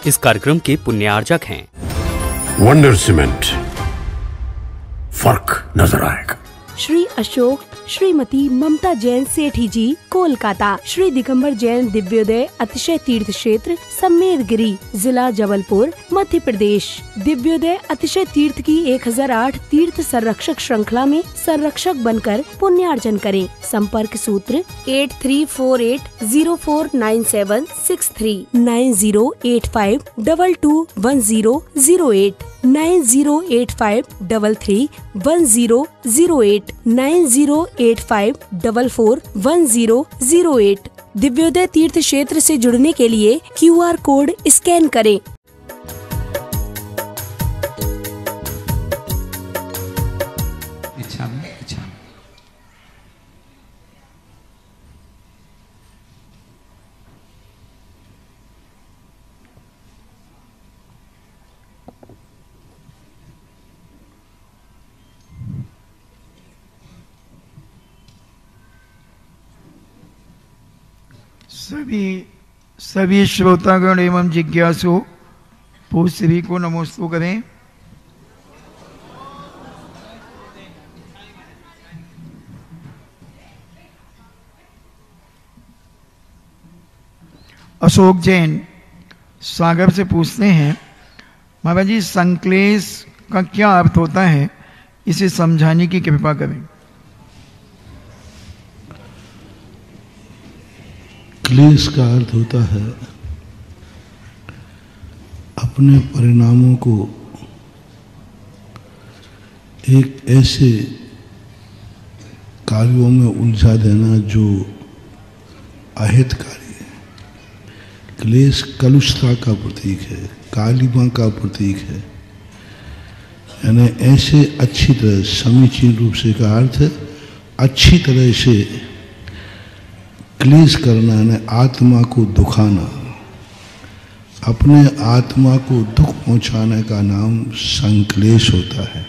इस कार्यक्रम के पुण्यार्जक हैं वंडर सीमेंट, फर्क नजर आएगा। श्री अशोक श्रीमती ममता जैन सेठी जी, कोलकाता। श्री दिगंबर जैन दिव्योदय अतिशय तीर्थ क्षेत्र सम्मेदगिरी, जिला जबलपुर, मध्य प्रदेश। दिव्योदय अतिशय तीर्थ की 1008 तीर्थ संरक्षक श्रृंखला में संरक्षक बनकर पुण्यार्जन करें। संपर्क सूत्र 8348049763 9085221008 9085331008 9085441008। दिव्योदय तीर्थ क्षेत्र से जुड़ने के लिए QR कोड स्कैन करें। सभी श्रोतागण एवं जिज्ञासु पूज सभी को नमोस्तु करें। अशोक जैन सागर से पूछते हैं, महाराज जी संक्लेश का क्या अर्थ होता है, इसे समझाने की कृपा करें। क्लेश का अर्थ होता है अपने परिणामों को एक ऐसे कार्यों में उलझा देना जो अहितकारी है। क्लेश कलुषता का प्रतीक है, कालिमा का प्रतीक है। यानी ऐसे अच्छी तरह समीचीन रूप से का अर्थ है अच्छी तरह से क्लेश करना, यानी आत्मा को दुखाना। अपने आत्मा को दुख पहुंचाने का नाम संक्लेश होता है।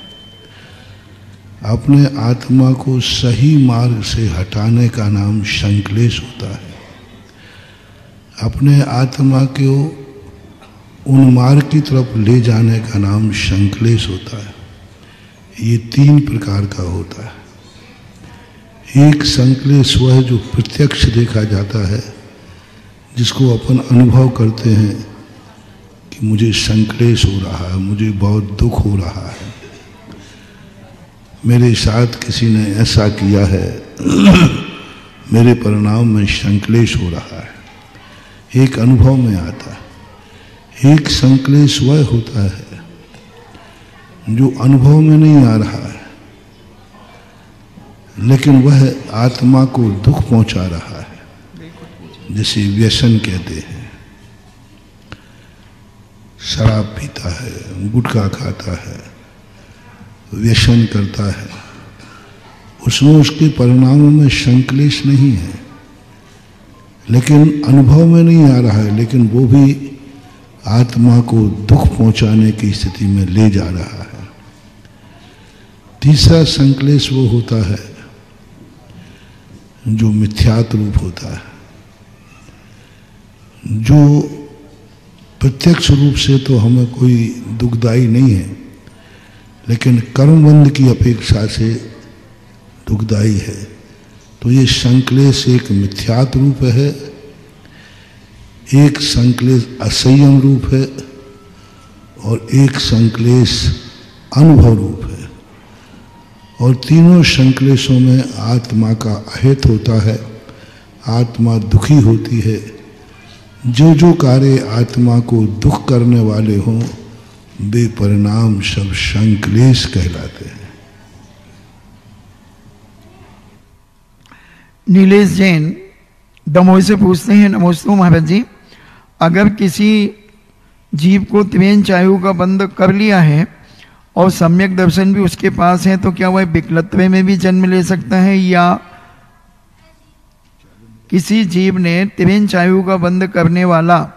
अपने आत्मा को सही मार्ग से हटाने का नाम संक्लेश होता है। अपने आत्मा को उन मार्ग की तरफ ले जाने का नाम संक्लेश होता है। ये 3 प्रकार का होता है। एक संक्लेश वह है जो प्रत्यक्ष देखा जाता है, जिसको अपन अनुभव करते हैं कि मुझे संक्लेश हो रहा है, मुझे बहुत दुख हो रहा है, मेरे साथ किसी ने ऐसा किया है, मेरे परिणाम में संक्लेश हो रहा है। एक अनुभव में आता है। एक संक्लेश वह होता है जो अनुभव में नहीं आ रहा है, लेकिन वह आत्मा को दुख पहुंचा रहा है, जिसे व्यसन कहते हैं। शराब पीता है, गुटखा खाता है, व्यसन करता है, उसमें उसके परिणामों में संक्लेश नहीं है, लेकिन अनुभव में नहीं आ रहा है, लेकिन वो भी आत्मा को दुख पहुंचाने की स्थिति में ले जा रहा है। तीसरा संक्लेश वो होता है जो मिथ्यात्व रूप होता है, जो प्रत्यक्ष रूप से तो हमें कोई दुखदायी नहीं है, लेकिन कर्मबंध की अपेक्षा से दुखदायी है। तो ये संक्लेश एक मिथ्यात्व रूप है, एक संक्लेश असंयम रूप है और एक संक्लेश अनुभव रूप है। और तीनों संक्लेशों में आत्मा का अहित होता है, आत्मा दुखी होती है। जो जो कार्य आत्मा को दुख करने वाले हों, वे परिणाम सब संक्लेश कहलाते हैं। नीलेश जैन दमोह से पूछते हैं, नमोस्तु महाराज जी, अगर किसी जीव को त्रिवेणी आयु का बंध कर लिया है और सम्यक दर्शन भी उसके पास है, तो क्या वह विकलत्व में भी जन्म ले सकता है? या किसी जीव ने त्रिवेणी आयु का बंध करने वाला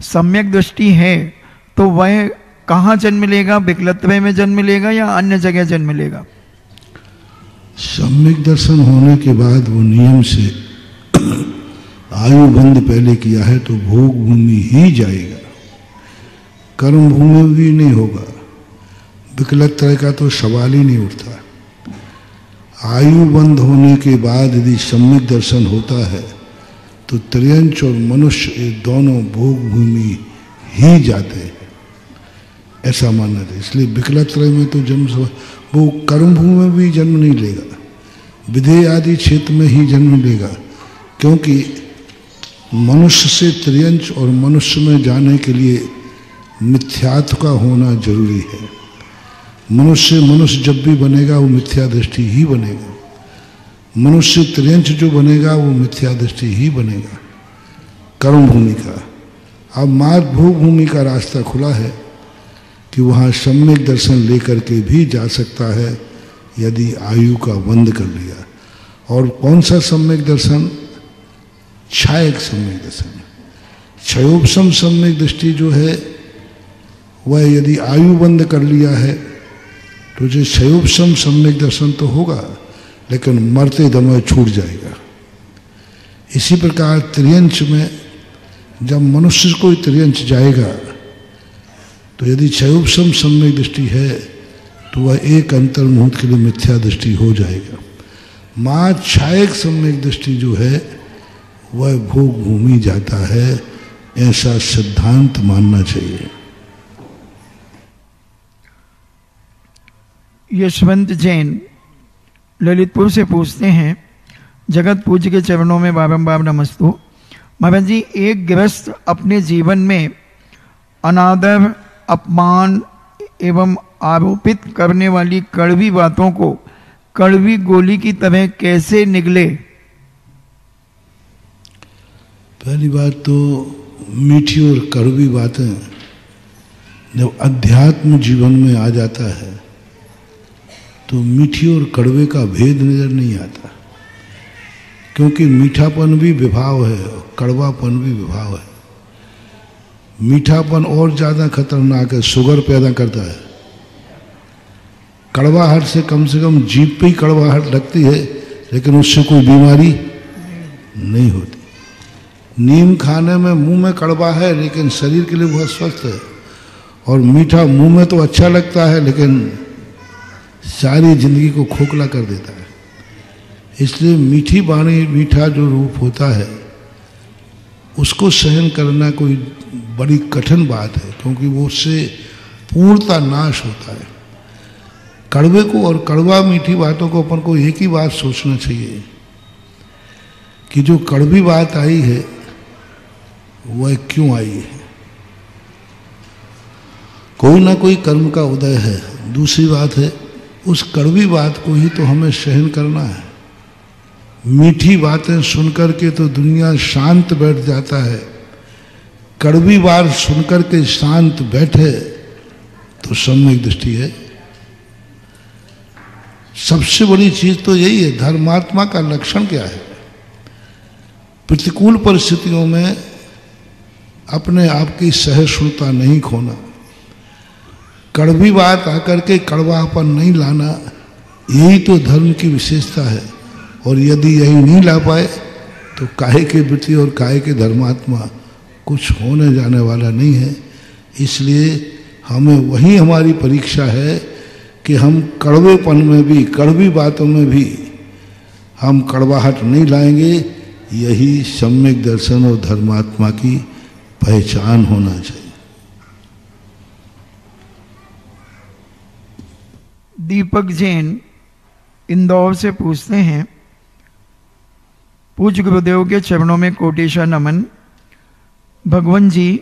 सम्यक दृष्टि है, तो वह कहाँ जन्म लेगा? विकलत्व में जन्म लेगा या अन्य जगह जन्म लेगा? सम्यक दर्शन होने के बाद वो नियम से आयु बंध पहले किया है तो भोग भूमि ही जाएगा। कर्म भूमि में भी नहीं होगा, विकलत्रय का तो सवाल ही नहीं उठता। आयु बंद होने के बाद यदि सम्यक दर्शन होता है तो त्रियंच और मनुष्य ये दोनों भोग भूमि ही जाते हैं, ऐसा मानना है। इसलिए विकलत्रय में तो जन्म, वो कर्म भूमि में भी जन्म नहीं लेगा, विधेय आदि क्षेत्र में ही जन्म लेगा, क्योंकि मनुष्य से त्रियंच और मनुष्य में जाने के लिए मिथ्यात्व का होना जरूरी है। मनुष्य जब भी बनेगा वो मिथ्या दृष्टि ही बनेगा, मनुष्य त्रियंच जो बनेगा वो मिथ्या दृष्टि ही बनेगा कर्म भूमि का। अब मार्ग भोग भूमि का रास्ता खुला है कि वहाँ सम्यक दर्शन लेकर के भी जा सकता है यदि आयु का बंद कर लिया। और कौन सा सम्यक दर्शन? क्षायक सम्यक दर्शन। क्षयोपशम सम्यक दृष्टि जो है वह यदि आयु बंद कर लिया है तो जो क्षयोपशम सम्यक दर्शन तो होगा, लेकिन मरते दम छूट जाएगा। इसी प्रकार त्रियंच में जब मनुष्य को त्रियंच जाएगा तो यदि क्षयोपशम सम्यक दृष्टि है तो वह एक अंतर मुहूर्त के लिए मिथ्या दृष्टि हो जाएगा। मां क्षायक सम्यक दृष्टि जो है वह भोग भूमि जाता है, ऐसा सिद्धांत मानना चाहिए। यशवंत जैन ललितपुर से पूछते हैं, जगत पूज्य के चरणों में बारंबार नमस्तु। महाराज जी, एक गृहस्थ अपने जीवन में अनादर, अपमान एवं आरोपित करने वाली कड़वी बातों को कड़वी गोली की तरह कैसे निगले? पहली बात तो मीठी और कड़वी बातें जब अध्यात्म जीवन में आ जाता है तो मीठी और कड़वे का भेद नजर नहीं आता, क्योंकि मीठापन भी विभाव है और कड़वापन भी विभाव है। मीठापन और ज्यादा खतरनाक है, शुगर पैदा करता है। कड़वाहट से कम जीभ पे ही कड़वाहट लगती है, लेकिन उससे कोई बीमारी नहीं होती। नीम खाने में मुंह में कड़वा है लेकिन शरीर के लिए बहुत स्वस्थ है, और मीठा मुंह में तो अच्छा लगता है लेकिन सारी जिंदगी को खोखला कर देता है। इसलिए मीठी वाणी, मीठा जो रूप होता है उसको सहन करना कोई बड़ी कठिन बात है, क्योंकि वो उससे पूर्णता नाश होता है। कड़वे को और कड़वा मीठी बातों को अपन को एक ही बात सोचना चाहिए कि जो कड़वी बात आई है वह क्यों आई है। कोई ना कोई कर्म का उदय है। दूसरी बात है, उस कड़वी बात को ही तो हमें सहन करना है। मीठी बातें सुनकर के तो दुनिया शांत बैठ जाता है, कड़वी बात सुनकर के शांत बैठे तो सम्यक दृष्टि है। सबसे बड़ी चीज तो यही है। धर्मात्मा का लक्षण क्या है? प्रतिकूल परिस्थितियों में अपने आप की सहिष्णुता नहीं खोना, कड़वी बात आकर के कड़वापन नहीं लाना, यही तो धर्म की विशेषता है। और यदि यही नहीं ला पाए तो काहे के वृत्ति और काहे के धर्मात्मा कुछ होने जाने वाला नहीं है। इसलिए हमें वही हमारी परीक्षा है कि हम कड़वेपन में भी, कड़वी बातों में भी हम कड़वाहट नहीं लाएंगे। यही सम्यक दर्शन और धर्मात्मा की पहचान होना चाहिए। दीपक जैन इंदौर से पूछते हैं, पूज्य गुरुदेव के चरणों में कोटेश्वर नमन। भगवान जी,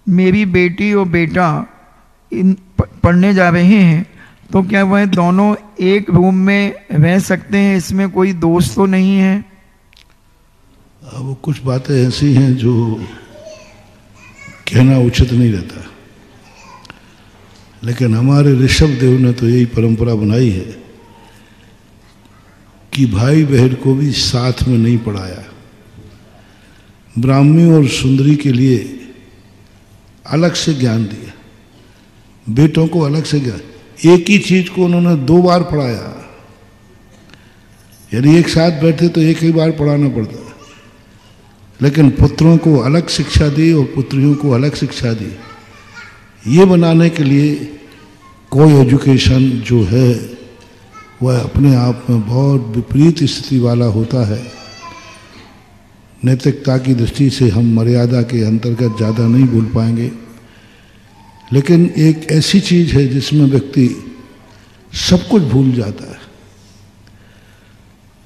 मेरी बेटी और बेटा पढ़ने जा रहे हैं, तो क्या वह दोनों एक रूम में रह सकते हैं? इसमें कोई दोष तो नहीं है? वो कुछ बातें ऐसी हैं जो कहना उचित नहीं रहता, लेकिन हमारे ऋषभ देव ने तो यही परंपरा बनाई है कि भाई बहन को भी साथ में नहीं पढ़ाया। ब्राह्मी और सुंदरी के लिए अलग से ज्ञान दिया, बेटों को अलग से ज्ञान। एक ही चीज को उन्होंने 2 बार पढ़ाया। यदि एक साथ बैठे तो एक ही बार पढ़ाना पड़ता, लेकिन पुत्रों को अलग शिक्षा दी और पुत्रियों को अलग शिक्षा दी। ये बनाने के लिए कोई एजुकेशन जो है वह अपने आप में बहुत विपरीत स्थिति वाला होता है। नैतिकता की दृष्टि से हम मर्यादा के अंतर्गत ज़्यादा नहीं बोल पाएंगे, लेकिन एक ऐसी चीज है जिसमें व्यक्ति सब कुछ भूल जाता है।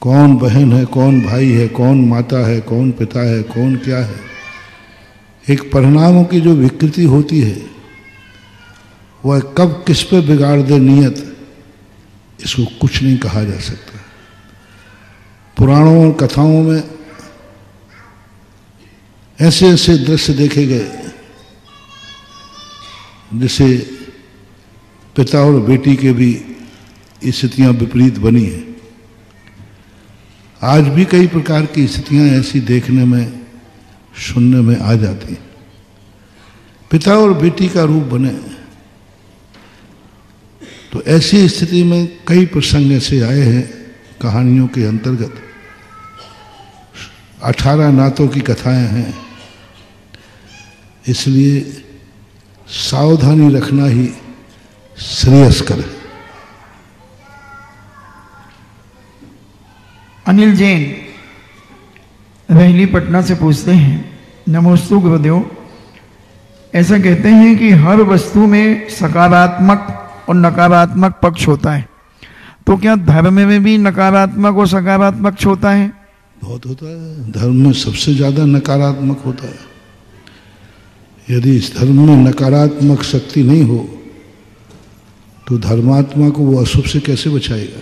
कौन बहन है, कौन भाई है, कौन माता है, कौन पिता है, कौन क्या है। एक परिणामों की जो विकृति होती है वह कब किस पे बिगाड़ दे नियत, इसको कुछ नहीं कहा जा सकता। पुराणों और कथाओं में ऐसे ऐसे दृश्य देखे गए जिसे पिता और बेटी के भी स्थितियां विपरीत बनी है। आज भी कई प्रकार की स्थितियां ऐसी देखने में सुनने में आ जाती। पिता और बेटी का रूप बने तो ऐसी स्थिति में कई प्रसंग ऐसे आए हैं कहानियों के अंतर्गत। 18 नातों की कथाएं हैं, इसलिए सावधानी रखना ही श्रेयस्कर है। अनिल जैन रहली पटना से पूछते हैं, नमोस्तु गुरुदेव, ऐसा कहते हैं कि हर वस्तु में सकारात्मक और नकारात्मक पक्ष होता है, तो क्या धर्म में भी नकारात्मक और सकारात्मक होता है? बहुत होता है। धर्म में सबसे ज्यादा नकारात्मक होता है। यदि इस धर्म में नकारात्मक शक्ति नहीं हो तो धर्मात्मा को वो अशुभ से कैसे बचाएगा?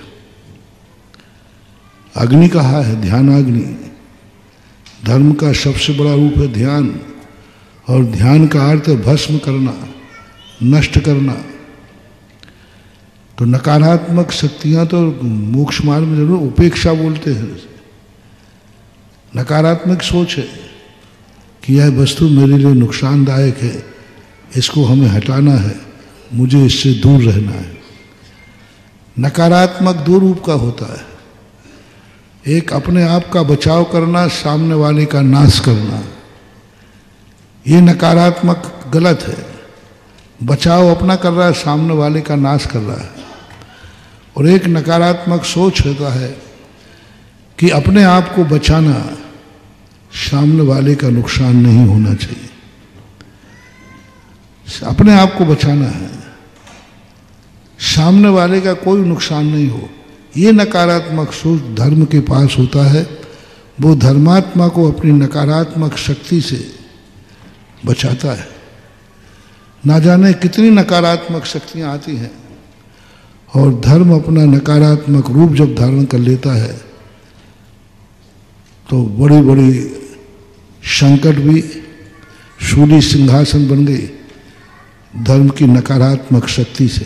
अग्नि कहा है, ध्यानाग्नि। धर्म का सबसे बड़ा रूप है ध्यान, और ध्यान का अर्थ है भस्म करना, नष्ट करना। तो नकारात्मक शक्तियां तो मोक्ष मार्ग में जरूर उपेक्षा बोलते हैं। नकारात्मक सोच है कि यह वस्तु मेरे लिए नुकसानदायक है, इसको हमें हटाना है, मुझे इससे दूर रहना है। नकारात्मक दो रूप का होता है, एक अपने आप का बचाव करना, सामने वाले का नाश करना। ये नकारात्मक गलत है। बचाव अपना कर रहा है, सामने वाले का नाश कर रहा है। और एक नकारात्मक सोच होता है कि अपने आप को बचाना, सामने वाले का नुकसान नहीं होना चाहिए। अपने आप को बचाना है, सामने वाले का कोई नुकसान नहीं हो। ये नकारात्मक सोच धर्म के पास होता है। वो धर्मात्मा को अपनी नकारात्मक शक्ति से बचाता है। ना जाने कितनी नकारात्मक शक्तियां आती हैं, और धर्म अपना नकारात्मक रूप जब धारण कर लेता है तो बड़ी बड़ी संकट भी शूली सिंहासन बन गई धर्म की नकारात्मक शक्ति से।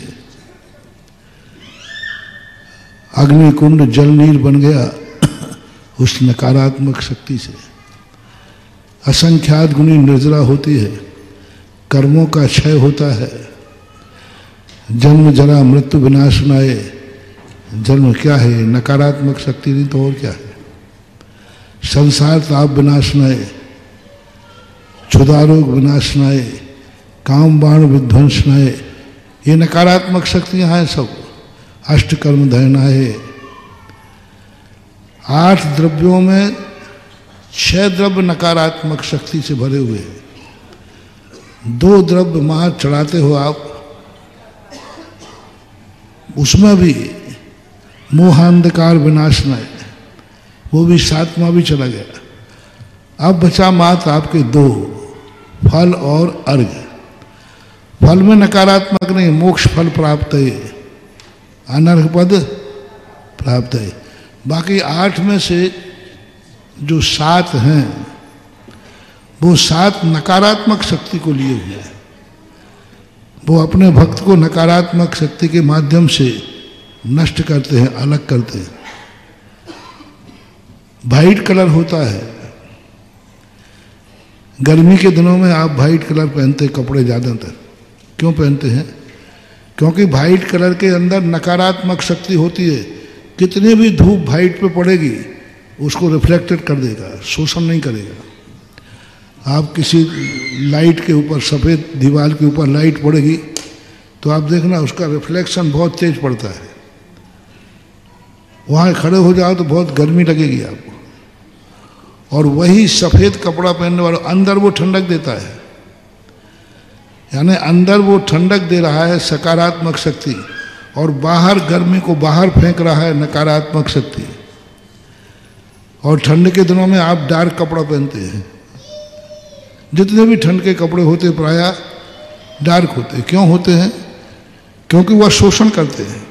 अग्निकुंड जल नीर बन गया उस नकारात्मक शक्ति से। असंख्यात गुणी निर्जरा होती है, कर्मों का क्षय होता है। जन्म जरा मृत्यु विनाशनाय। जन्म क्या है? नकारात्मक शक्ति नहीं तो और क्या है? संसार ताप विनाशनाय, क्षुधारोग विनाशनाय, काम बाण विध्वंसनाय। ये नकारात्मक शक्तियां हैं सब। अष्टकर्म धयनाय। 8 द्रव्यों में 6 द्रव्य नकारात्मक शक्ति से भरे हुए हैं। 2 द्रव्य मां चढ़ाते हो आप, उसमें भी मोहांधकार विनाशनाय, वो भी 7वां भी चला गया। अब बचा मात्र आपके 2, फल और अर्घ्य। फल में नकारात्मक नहीं, मोक्ष फल प्राप्त है, अनर्घ पद प्राप्त है। बाकी 8 में से जो 7 हैं वो 7 नकारात्मक शक्ति को लिए हुए हैं। वो अपने भक्त को नकारात्मक शक्ति के माध्यम से नष्ट करते हैं, अलग करते हैं। वाइट कलर होता है। गर्मी के दिनों में आप वाइट कलर पहनते हैं कपड़े ज़्यादातर। क्यों पहनते हैं? क्योंकि वाइट कलर के अंदर नकारात्मक शक्ति होती है। कितनी भी धूप वाइट पे पड़ेगी उसको रिफ्लेक्टेड कर देगा, शोषण नहीं करेगा। आप किसी लाइट के ऊपर, सफ़ेद दीवार के ऊपर लाइट पड़ेगी तो आप देखना उसका रिफ्लेक्शन बहुत तेज पड़ता है। वहाँ खड़े हो जाओ तो बहुत गर्मी लगेगी आपको। और वही सफ़ेद कपड़ा पहनने वाला अंदर वो ठंडक देता है, यानी अंदर वो ठंडक दे रहा है सकारात्मक शक्ति, और बाहर गर्मी को बाहर फेंक रहा है नकारात्मक शक्ति। और ठंड के दिनों में आप डार्क कपड़ा पहनते हैं, जितने भी ठंड के कपड़े होते प्रायः डार्क होते। क्यों होते हैं? क्योंकि वह शोषण करते हैं,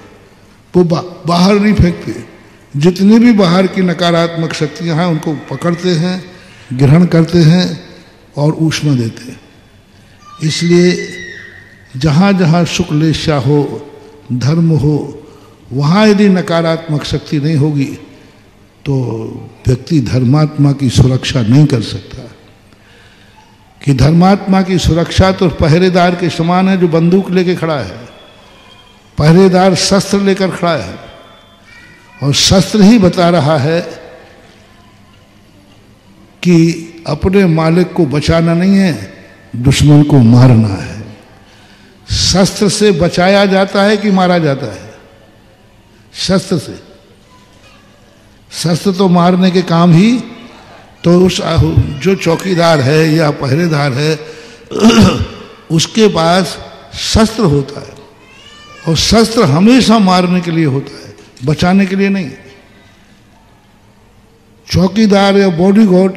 वो बाहर नहीं फेंकते। जितनी भी बाहर की नकारात्मक शक्तियां हैं उनको पकड़ते हैं, ग्रहण करते हैं और ऊष्मा देते हैं। इसलिए जहाँ जहाँ शुक्लेच्छा हो, धर्म हो, वहाँ यदि नकारात्मक शक्ति नहीं होगी तो व्यक्ति धर्मात्मा की सुरक्षा नहीं कर सकता। कि धर्मात्मा की सुरक्षा तो पहरेदार के समान है जो बंदूक लेके खड़ा है। पहरेदार शस्त्र लेकर खड़ा है और शस्त्र ही बता रहा है कि अपने मालिक को बचाना नहीं है, दुश्मन को मारना है। शस्त्र से बचाया जाता है कि मारा जाता है? शस्त्र से। शस्त्र तो मारने के काम ही, तो उस जो चौकीदार है या पहरेदार है उसके पास शस्त्र होता है, और शस्त्र हमेशा मारने के लिए होता है, बचाने के लिए नहीं। चौकीदार या बॉडीगार्ड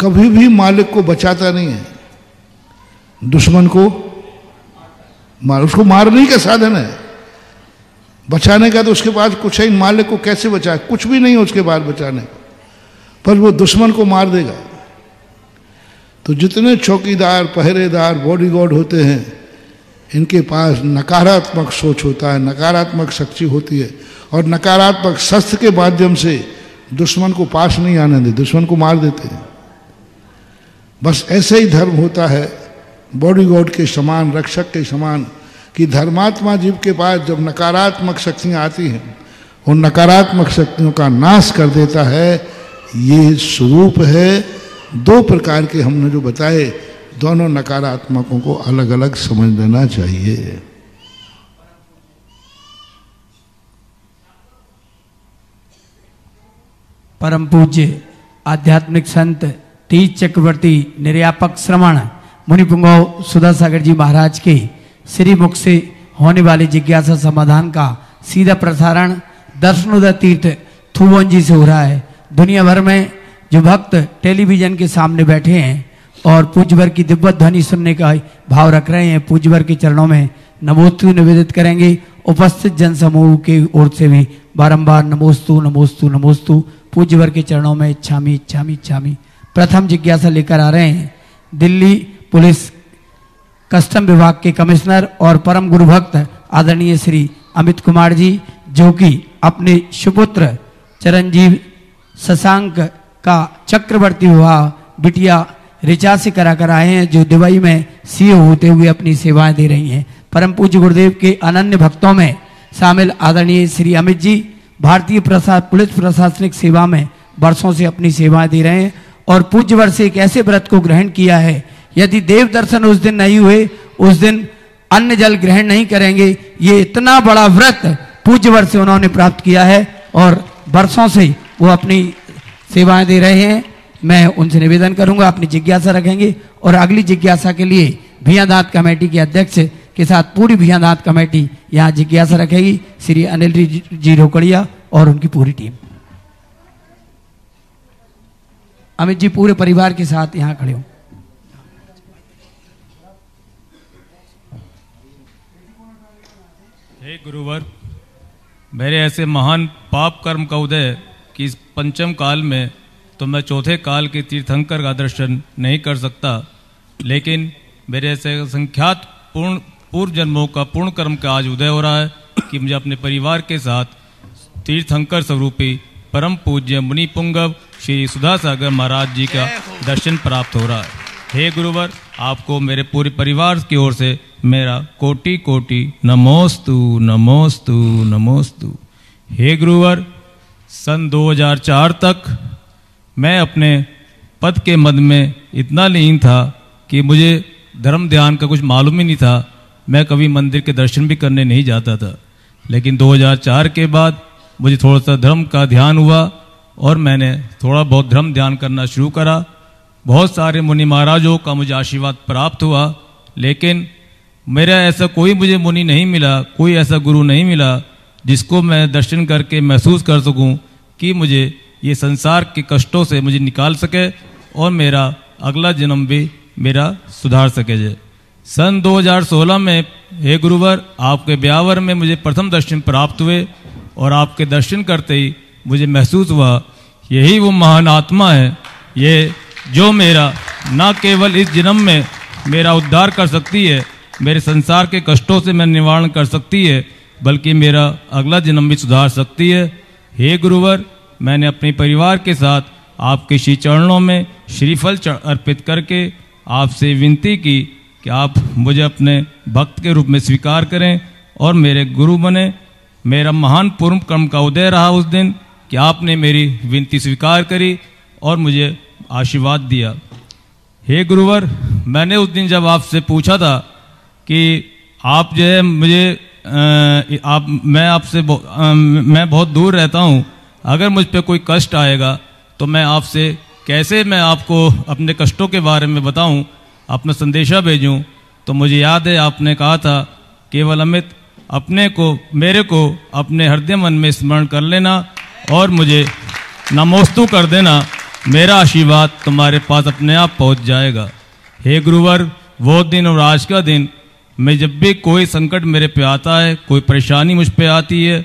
कभी भी मालिक को बचाता नहीं है, दुश्मन को उसको मारने का साधन है। बचाने का तो उसके पास कुछ है, मालिक को कैसे बचाए? कुछ भी नहीं है उसके पास बचाने का, पर वो दुश्मन को मार देगा। तो जितने चौकीदार, पहरेदार, बॉडीगार्ड होते हैं, इनके पास नकारात्मक सोच होता है, नकारात्मक शक्ति होती है, और नकारात्मक शस्त्र के माध्यम से दुश्मन को पास नहीं आने देते, दुश्मन को मार देते हैं। बस ऐसे ही धर्म होता है, बॉडीगार्ड के समान, रक्षक के समान, कि धर्मात्मा जीव के पास जब नकारात्मक शक्तियाँ आती हैं, उन नकारात्मक शक्तियों का नाश कर देता है। ये स्वरूप है। दो प्रकार के हमने जो बताए, दोनों नकारात्मकों को अलग अलग समझ लेना चाहिए। परम पूज्य आध्यात्मिक संत तीज चक्रवर्ती निर्यापक श्रवण मुनिपुंगव सुधा सागर जी महाराज के श्री मुख से होने वाले जिज्ञासा समाधान का सीधा प्रसारण दर्शनोदय तीर्थ थुवन जी से हो रहा है। दुनिया भर में जो भक्त टेलीविजन के सामने बैठे हैं और पूज्यवर की दिव्य ध्वनि सुनने का भाव रख रहे हैं, पूज्यवर के चरणों में नमोस्तु निवेदित करेंगे। उपस्थित जन समूह के ओर से भी बारंबार नमोस्तु नमोस्तु नमोस्तु पूज्यवर के चरणों में इच्छामी इच्छामी इच्छामी। प्रथम जिज्ञासा लेकर आ रहे हैं दिल्ली पुलिस कस्टम विभाग के कमिश्नर और परम गुरु भक्त आदरणीय श्री अमित कुमार जी, जो कि अपने सुपुत्र चिरंजीव शशांक का चक्रवर्ती विवाह बिटिया ऋचा से करा कर आए हैं, जो दुबई में सीए होते हुए अपनी सेवाएं दे रही हैं। परम पूज्य गुरुदेव के अनन्य भक्तों में शामिल आदरणीय श्री अमित जी भारतीय पुलिस प्रशासनिक सेवा में वर्षों से अपनी सेवाएं दे रहे हैं और पूज्य वर्ष से एक ऐसे व्रत को ग्रहण किया है, यदि देव दर्शन उस दिन नहीं हुए, उस दिन अन्न जल ग्रहण नहीं करेंगे। ये इतना बड़ा व्रत पूज्य वर्ष से उन्होंने प्राप्त किया है और वर्षों से वो अपनी सेवाएं दे रहे हैं। मैं उनसे निवेदन करूंगा अपनी जिज्ञासा रखेंगे और अगली जिज्ञासा के लिए भियादात कमेटी के अध्यक्ष के साथ पूरी भियादात कमेटी यहाँ जिज्ञासा रखेगी, श्री अनिल जी रोकड़िया और उनकी पूरी टीम। अमित जी पूरे परिवार के साथ यहाँ खड़े हो। हे गुरुवर, मेरे ऐसे महान पाप कर्म का उदय कि इस पंचम काल में तो मैं चौथे काल के तीर्थंकर का दर्शन नहीं कर सकता, लेकिन मेरे ऐसे संख्यात पूर्व जन्मों का पूर्ण कर्म का आज उदय हो रहा है कि मुझे अपने परिवार के साथ तीर्थंकर स्वरूपी परम पूज्य मुनि पुंगव श्री सुधा सागर महाराज जी का दर्शन प्राप्त हो रहा है। हे गुरुवर, आपको मेरे पूरे परिवार की ओर से मेरा कोटि कोटि नमोस्तु नमोस्तु नमोस्तु। हे गुरुवर, सन 2004 तक मैं अपने पद के मद में इतना लीन था कि मुझे धर्म ध्यान का कुछ मालूम ही नहीं था। मैं कभी मंदिर के दर्शन भी करने नहीं जाता था। लेकिन 2004 के बाद मुझे थोड़ा सा धर्म का ध्यान हुआ और मैंने थोड़ा बहुत धर्म ध्यान करना शुरू करा। बहुत सारे मुनि महाराजों का मुझे आशीर्वाद प्राप्त हुआ, लेकिन मेरा ऐसा कोई मुझे मुनि नहीं मिला, कोई ऐसा गुरु नहीं मिला जिसको मैं दर्शन करके महसूस कर सकूं कि मुझे ये संसार के कष्टों से मुझे निकाल सके और मेरा अगला जन्म भी मेरा सुधार सके। जे सन 2016 में हे गुरुवर आपके ब्यावर में मुझे प्रथम दर्शन प्राप्त हुए और आपके दर्शन करते ही मुझे महसूस हुआ यही वो महान आत्मा है, ये जो मेरा न केवल इस जन्म में मेरा उद्धार कर सकती है, मेरे संसार के कष्टों से मैं निवारण कर सकती है, बल्कि मेरा अगला जन्म भी सुधार सकती है। हे गुरुवर, मैंने अपने परिवार के साथ आपके श्री चरणों में श्रीफल अर्पित करके आपसे विनती की कि आप मुझे अपने भक्त के रूप में स्वीकार करें और मेरे गुरु बने। मेरा महान पूर्व कर्म का उदय रहा उस दिन कि आपने मेरी विनती स्वीकार करी और मुझे आशीर्वाद दिया। हे गुरुवर, मैंने उस दिन जब आपसे पूछा था कि आप जो है मुझे मैं बहुत दूर रहता हूँ, अगर मुझ पे कोई कष्ट आएगा तो मैं आपसे कैसे मैं आपको अपने कष्टों के बारे में बताऊं, अपना संदेशा भेजूं, तो मुझे याद है आपने कहा था केवल अमित मेरे को अपने हृदय मन में स्मरण कर लेना और मुझे नमोस्तु कर देना, मेरा आशीर्वाद तुम्हारे पास अपने आप पहुंच जाएगा। हे गुरुवर, वो दिन और आज का दिन मैं जब भी कोई संकट मेरे पे आता है, कोई परेशानी मुझ पे आती है,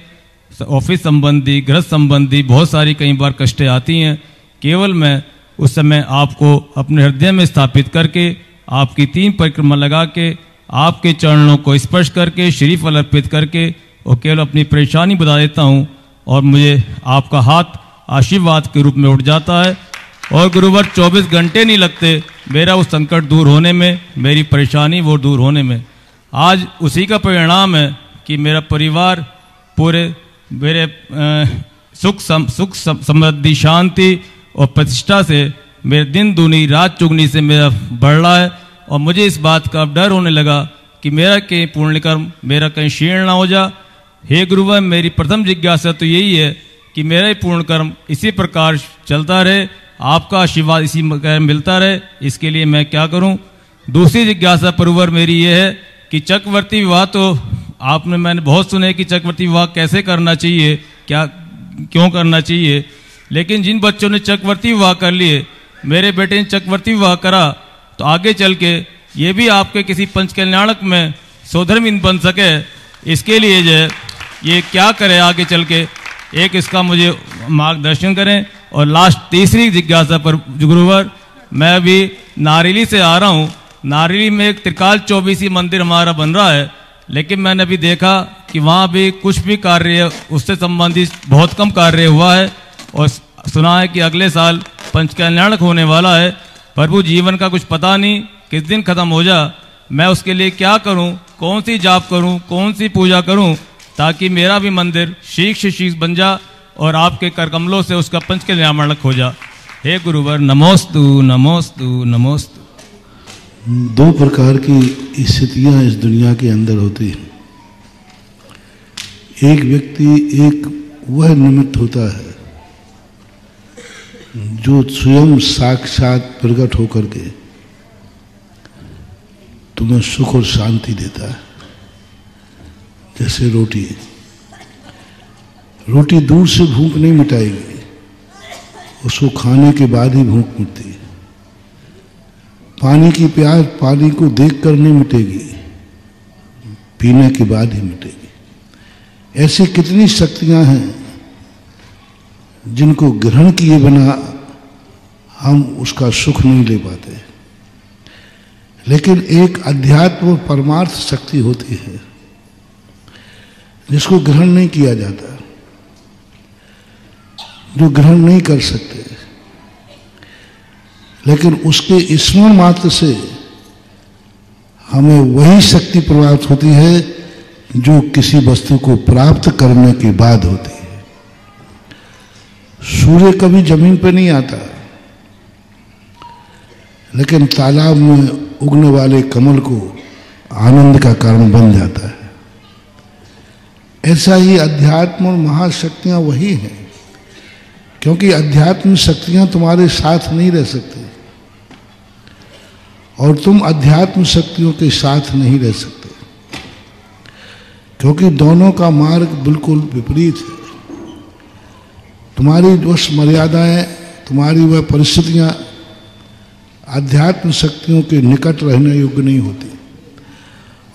ऑफिस संबंधी, घर संबंधी बहुत सारी कई बार कष्टें आती हैं, केवल मैं उस समय आपको अपने हृदय में स्थापित करके आपकी 3 परिक्रमा लगा के आपके चरणों को स्पर्श करके श्रीफल अर्पित करके और केवल अपनी परेशानी बता देता हूँ और मुझे आपका हाथ आशीर्वाद के रूप में उठ जाता है और गुरुवर 24 घंटे नहीं लगते मेरा वो संकट दूर होने में, मेरी परेशानी वो दूर होने में। आज उसी का परिणाम है कि मेरा परिवार पूरे मेरे सुख समृद्धि, शांति और प्रतिष्ठा से मेरे दिन दूनी रात चुगनी से मेरा बढ़ रहा है और मुझे इस बात का अब डर होने लगा कि मेरा कहीं पुण्य कर्म मेरा कहीं क्षीण ना हो जा। हे गुरुवर, मेरी प्रथम जिज्ञासा तो यही है कि मेरा ही पूर्ण कर्म इसी प्रकार चलता रहे, आपका आशीर्वाद इसी मिलता रहे, इसके लिए मैं क्या करूं। दूसरी जिज्ञासा गुरुवर मेरी ये है कि चक्रवर्ती विवाह तो मैंने बहुत सुने कि चक्रवर्ती विवाह कैसे करना चाहिए, क्यों करना चाहिए, लेकिन जिन बच्चों ने चक्रवर्ती विवाह कर लिए, मेरे बेटे ने चक्रवर्ती विवाह करा, तो आगे चल के ये भी आपके किसी पंच कल्याणक में सोधर्मिन बन सके, इसके लिए जो है ये क्या करे आगे चल के, एक इसका मुझे मार्गदर्शन करें। और लास्ट तीसरी जिज्ञासा पर गुरुवर, मैं अभी नारेली से आ रहा हूँ, नारेली में एक त्रिकाल 24 मंदिर हमारा बन रहा है, लेकिन मैंने अभी देखा कि वहाँ भी कुछ भी कार्य उससे संबंधित बहुत कम कार्य हुआ है और सुना है कि अगले साल पंच कल्याणक होने वाला है। प्रभु, जीवन का कुछ पता नहीं किस दिन खत्म हो जा, मैं उसके लिए क्या करूं, कौन सी जाप करूं, कौन सी पूजा करूं, ताकि मेरा भी मंदिर शीघ्र बन जा और आपके कर कमलों से उसका पंच कल्याणक हो जा। हे गुरुवर, नमोस्तु नमोस्तु नमोस्तु। 2 प्रकार की स्थितियां इस दुनिया के अंदर होती हैं। एक व्यक्ति एक वह निमित्त होता है जो स्वयं साक्षात प्रकट होकर के तुम्हें सुख और शांति देता है। जैसे रोटी दूर से भूख नहीं मिटाएगी, उसको खाने के बाद ही भूख मिटती है। पानी की प्यास पानी को देखकर नहीं मिटेगी, पीने के बाद ही मिटेगी। ऐसी कितनी शक्तियां हैं जिनको ग्रहण किए बिना हम उसका सुख नहीं ले पाते। लेकिन एक अध्यात्म परमार्थ शक्ति होती है जिसको ग्रहण नहीं किया जाता, जो ग्रहण नहीं कर सकते, लेकिन उसके स्मरण मात्र से हमें वही शक्ति प्राप्त होती है जो किसी वस्तु को प्राप्त करने के बाद होती है। सूर्य कभी जमीन पर नहीं आता, लेकिन तालाब में उगने वाले कमल को आनंद का कारण बन जाता है। ऐसा ही अध्यात्म और महाशक्तियां वही हैं, क्योंकि अध्यात्म शक्तियां तुम्हारे साथ नहीं रह सकती और तुम अध्यात्म शक्तियों के साथ नहीं रह सकते, क्योंकि दोनों का मार्ग बिल्कुल विपरीत है। तुम्हारी उस मर्यादाएं, तुम्हारी वह परिस्थितियां अध्यात्म शक्तियों के निकट रहने योग्य नहीं होती,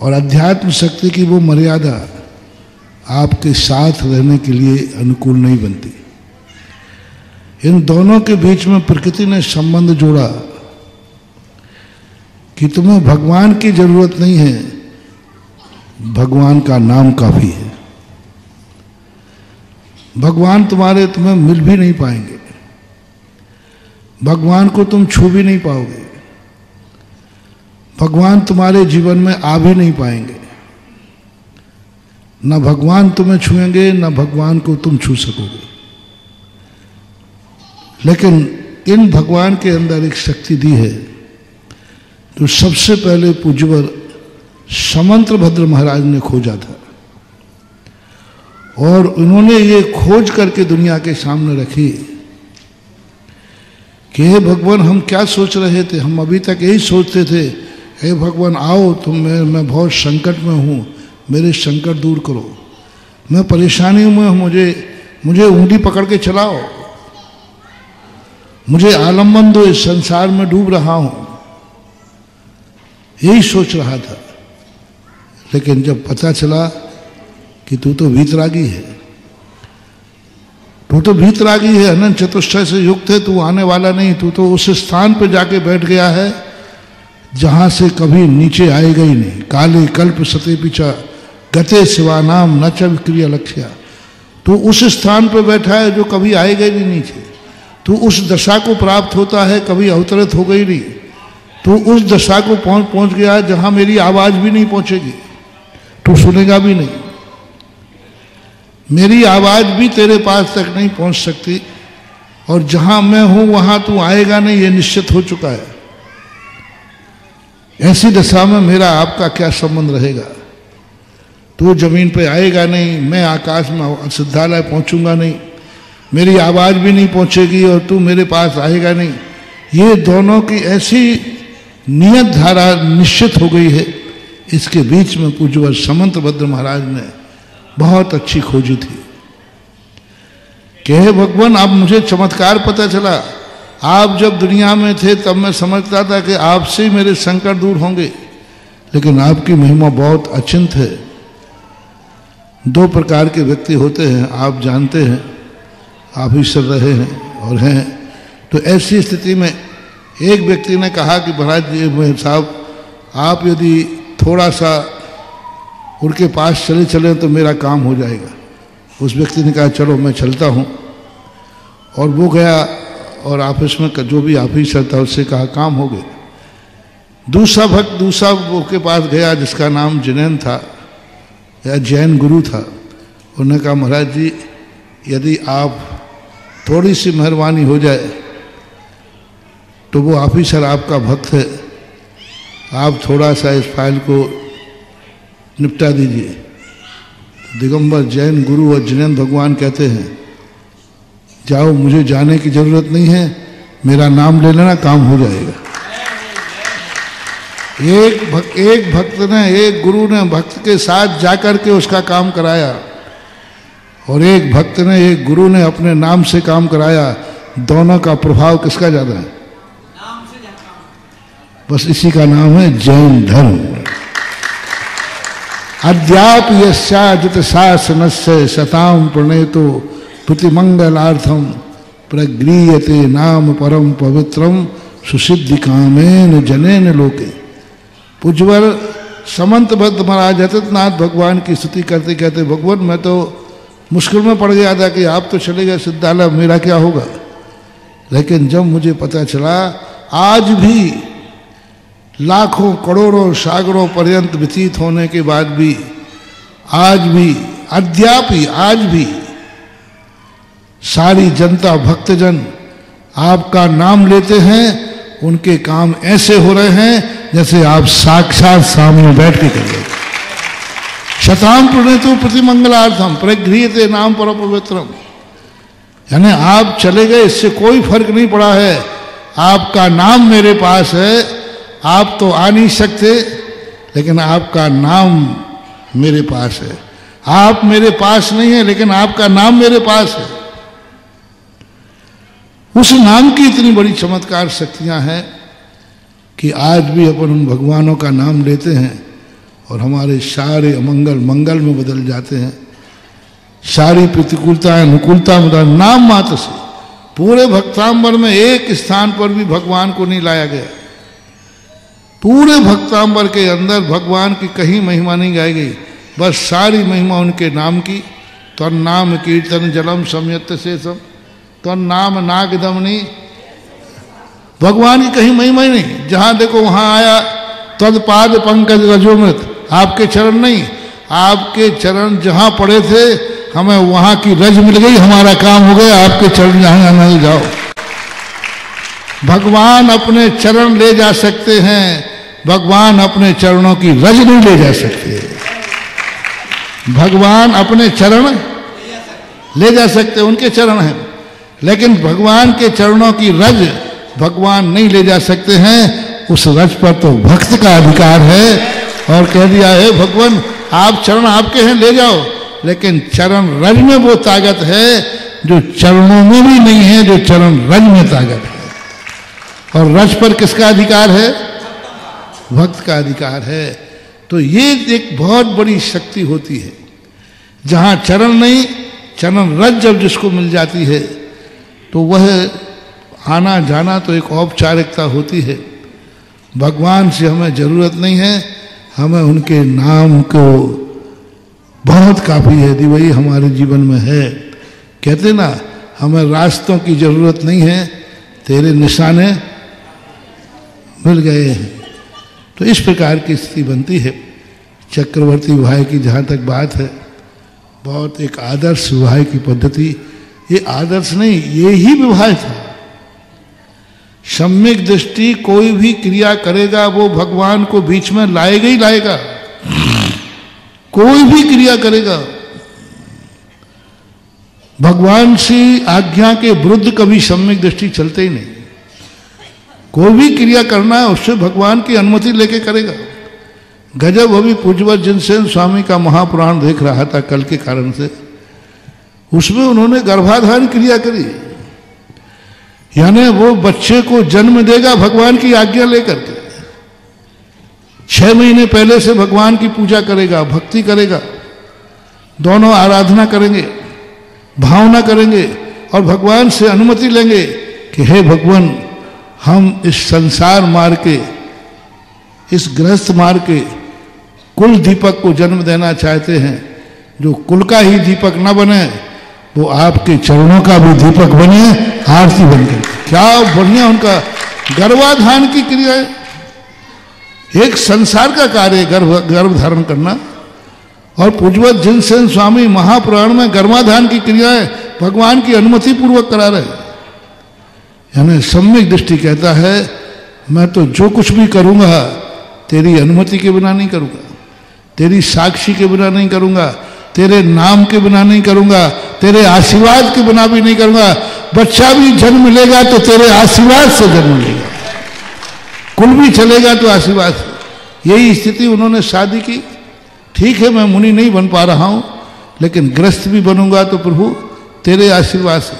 और अध्यात्म शक्ति की वो मर्यादा आपके साथ रहने के लिए अनुकूल नहीं बनती। इन दोनों के बीच में प्रकृति ने संबंध जोड़ा कि तुम्हें भगवान की जरूरत नहीं है, भगवान का नाम काफी है। भगवान तुम्हें मिल भी नहीं पाएंगे, भगवान को तुम छू भी नहीं पाओगे, भगवान तुम्हारे जीवन में आ भी नहीं पाएंगे। न भगवान तुम्हें छुएंगे, न भगवान को तुम छू सकोगे। लेकिन इन भगवान के अंदर एक शक्ति दी है जो सबसे पहले पूज्यवर समंतभद्र महाराज ने खोजा था, और उन्होंने ये खोज करके दुनिया के सामने रखी कि हे भगवान, हम क्या सोच रहे थे? हम अभी तक यही सोचते थे, हे भगवान आओ, मैं बहुत संकट में हूँ, मेरे संकट दूर करो, मैं परेशानी में हूँ, मुझे उंगली पकड़ के चलाओ, मुझे आलम्बन दो, इस संसार में डूब रहा हूँ, यही सोच रहा था। लेकिन जब पता चला कि तू तो वीतरागी है, तू तो वीतरागी है, अनंत चतुष्टय से युक्त है, तू आने वाला नहीं, तू तो उस स्थान पर जाके बैठ गया है जहां से कभी नीचे आएगा ही नहीं। काले कल्प सते पीछा गते शिवानाम न च विक्रिया लक्ष्या, तू उस स्थान पर बैठा है जो कभी आएगा ही नहीं नीचे। तू उस दशा को प्राप्त होता है, कभी अवतरित हो गई नहीं। तू उस दशा को पहुंच गया जहां मेरी आवाज भी नहीं पहुंचेगी, तू सुनेगा भी नहीं, मेरी आवाज भी तेरे पास तक नहीं पहुंच सकती, और जहां मैं हूं वहां तू आएगा नहीं, ये निश्चित हो चुका है। ऐसी दशा में मेरा आपका क्या संबंध रहेगा? तू जमीन पे आएगा नहीं, मैं आकाश में सिद्धालय पहुंचूंगा नहीं, मेरी आवाज भी नहीं पहुंचेगी और तू मेरे पास आएगा नहीं। ये दोनों की ऐसी नियत धारा निश्चित हो गई है। इसके बीच में पूज्यवर समंतभद्र महाराज ने बहुत अच्छी खोजी थी कि हे भगवान, अब मुझे चमत्कार पता चला। आप जब दुनिया में थे तब मैं समझता था कि आपसे ही मेरे संकट दूर होंगे, लेकिन आपकी महिमा बहुत अचिंत है। दो प्रकार के व्यक्ति होते हैं, आप जानते हैं, आप ईश्वर रहे हैं और हैं। तो ऐसी स्थिति में एक व्यक्ति ने कहा कि महाराज जी साहब, आप यदि थोड़ा सा उनके पास चले चले तो मेरा काम हो जाएगा। उस व्यक्ति ने कहा चलो मैं चलता हूँ, और वो गया और ऑफिस में जो भी ऑफिसर था उससे कहा काम हो गया। दूसरा भक्त दूसरा वो के पास गया जिसका नाम जिनेन था या जैन गुरु था। उन्होंने कहा महाराज जी, यदि आप थोड़ी सी मेहरबानी हो जाए तो वो ऑफिसर आपका भक्त है, आप थोड़ा सा इस फाइल को निपटा दीजिए। दिगंबर जैन गुरु और जिनेन भगवान कहते हैं जाओ, मुझे जाने की जरूरत नहीं है, मेरा नाम ले लेना, काम हो जाएगा। एक भक्त ने, एक गुरु ने भक्त के साथ जाकर के उसका काम कराया, और एक भक्त ने, एक गुरु ने अपने नाम से काम कराया। दोनों का प्रभाव किसका ज्यादा है? बस इसी का नाम है जैन धर्म। अद्याप यस्याजित शासनस्य शताम प्रणेतो प्रतिमंगलार्थम प्रगृह्यते नाम परम पवित्रम सुसिद्धि कामेन जनेन लोके। पूज्यवर समंतभद्र महाराज अततनाथ भगवान की स्तुति करते कहते, भगवान मैं तो मुश्किल में पड़ गया था कि आप तो चले गए सिद्धालय, मेरा क्या होगा। लेकिन जब मुझे पता चला आज भी लाखों करोड़ों सागरों पर्यंत व्यतीत होने के बाद भी, आज भी, अद्यापि आज भी सारी जनता भक्तजन आपका नाम लेते हैं उनके काम ऐसे हो रहे हैं जैसे आप साक्षात सामने बैठ के कर रहे हैं। शताम प्रणेतु प्रतिमंगलार्थम परिगृह्यते नाम पर पवित्रम, यानी आप चले गए, इससे कोई फर्क नहीं पड़ा है। आपका नाम मेरे पास है, आप तो आ नहीं सकते, लेकिन आपका नाम मेरे पास है। आप मेरे पास नहीं है, लेकिन आपका नाम मेरे पास है। उस नाम की इतनी बड़ी चमत्कार शक्तियां हैं कि आज भी अपन उन भगवानों का नाम लेते हैं और हमारे सारे अमंगल मंगल में बदल जाते हैं। सारी प्रतिकूलताएं अनुकूलता बदल, नाम मात्र से पूरे भक्तांबर में एक स्थान पर भी भगवान को नहीं लाया गया। पूरे भक्तांबर के अंदर भगवान की कहीं महिमा नहीं गाई गई, बस सारी महिमा उनके नाम की। तन नाम कीर्तन जलम संयत से सब, तन नाम नाग दमनी, भगवान की कहीं महिमा ही नहीं। जहां देखो वहां आया तद पाद पंकज रजोमृत, आपके चरण नहीं, आपके चरण जहां पड़े थे हमें वहां की रज मिल गई, हमारा काम हो गया। आपके चरण जहां जाना जाओ। भगवान अपने चरण ले जा सकते हैं, भगवान अपने चरणों की रज नहीं ले जा सकते। भगवान अपने चरण ले जा सकते, उनके चरण हैं, लेकिन भगवान के चरणों की रज भगवान नहीं ले जा सकते हैं। उस रज पर तो भक्त का अधिकार है और कह दिया है भगवान आप चरण आपके हैं, ले जाओ, लेकिन चरण रज में वो ताकत है जो चरणों में भी नहीं है, जो चरण रज में ताकत है। और रज पर किसका अधिकार है? भक्त का अधिकार है। तो ये एक बहुत बड़ी शक्ति होती है। जहां चरण नहीं, चरण रज जब जिसको मिल जाती है तो वह आना जाना तो एक औपचारिकता होती है। भगवान से हमें जरूरत नहीं है, हमें उनके नाम को बहुत काफी है। यदि वही हमारे जीवन में है, कहते ना हमें रास्तों की जरूरत नहीं है, तेरे निशाने मिल गए हैं। तो इस प्रकार की स्थिति बनती है। चक्रवर्ती विवाह की जहाँ तक बात है, बहुत एक आदर्श विवाह की पद्धति, ये आदर्श नहीं, ये ही विवाह था। सम्यक दृष्टि कोई भी क्रिया करेगा वो भगवान को बीच में लाएगा ही लाएगा। कोई भी क्रिया करेगा भगवान से आज्ञा के विरुद्ध कभी सम्यक दृष्टि चलते ही नहीं। कोई भी क्रिया करना है उससे भगवान की अनुमति लेके करेगा। गजब अभी पूज्यवत जिनसेन स्वामी का महापुराण देख रहा था कल के कारण से, उसमें उन्होंने गर्भाधान क्रिया करी, यानी वो बच्चे को जन्म देगा भगवान की आज्ञा लेकर के। 6 महीने पहले से भगवान की पूजा करेगा, भक्ति करेगा, दोनों आराधना करेंगे, भावना करेंगे और भगवान से अनुमति लेंगे कि हे भगवान, हम इस संसार मार के, इस गृहस्थ मार के कुल दीपक को जन्म देना चाहते हैं। जो कुल का ही दीपक न बने, वो आपके चरणों का भी दीपक बने, आरती बनकर। क्या बढ़िया उनका गर्भाधान की क्रिया है। एक संसार का कार्य गर्भ धारण करना। और पूज्यवत जिनसेन स्वामी महापुराण में गर्भाधान की क्रियाएं भगवान की अनुमति पूर्वक करा रहे। यानी सम्यक दृष्टि कहता है मैं तो जो कुछ भी करूंगा तेरी अनुमति के बिना नहीं करूंगा, तेरी साक्षी के बिना नहीं करूंगा, तेरे नाम के बिना नहीं करूंगा, तेरे आशीर्वाद के बिना भी नहीं करूंगा। बच्चा भी जन्म लेगा तो तेरे आशीर्वाद से जन्म लेगा, कुल भी चलेगा तो आशीर्वाद से। यही स्थिति उन्होंने शादी की। ठीक है मैं मुनि नहीं बन पा रहा हूं, लेकिन गृहस्थ भी बनूंगा तो प्रभु तेरे आशीर्वाद से,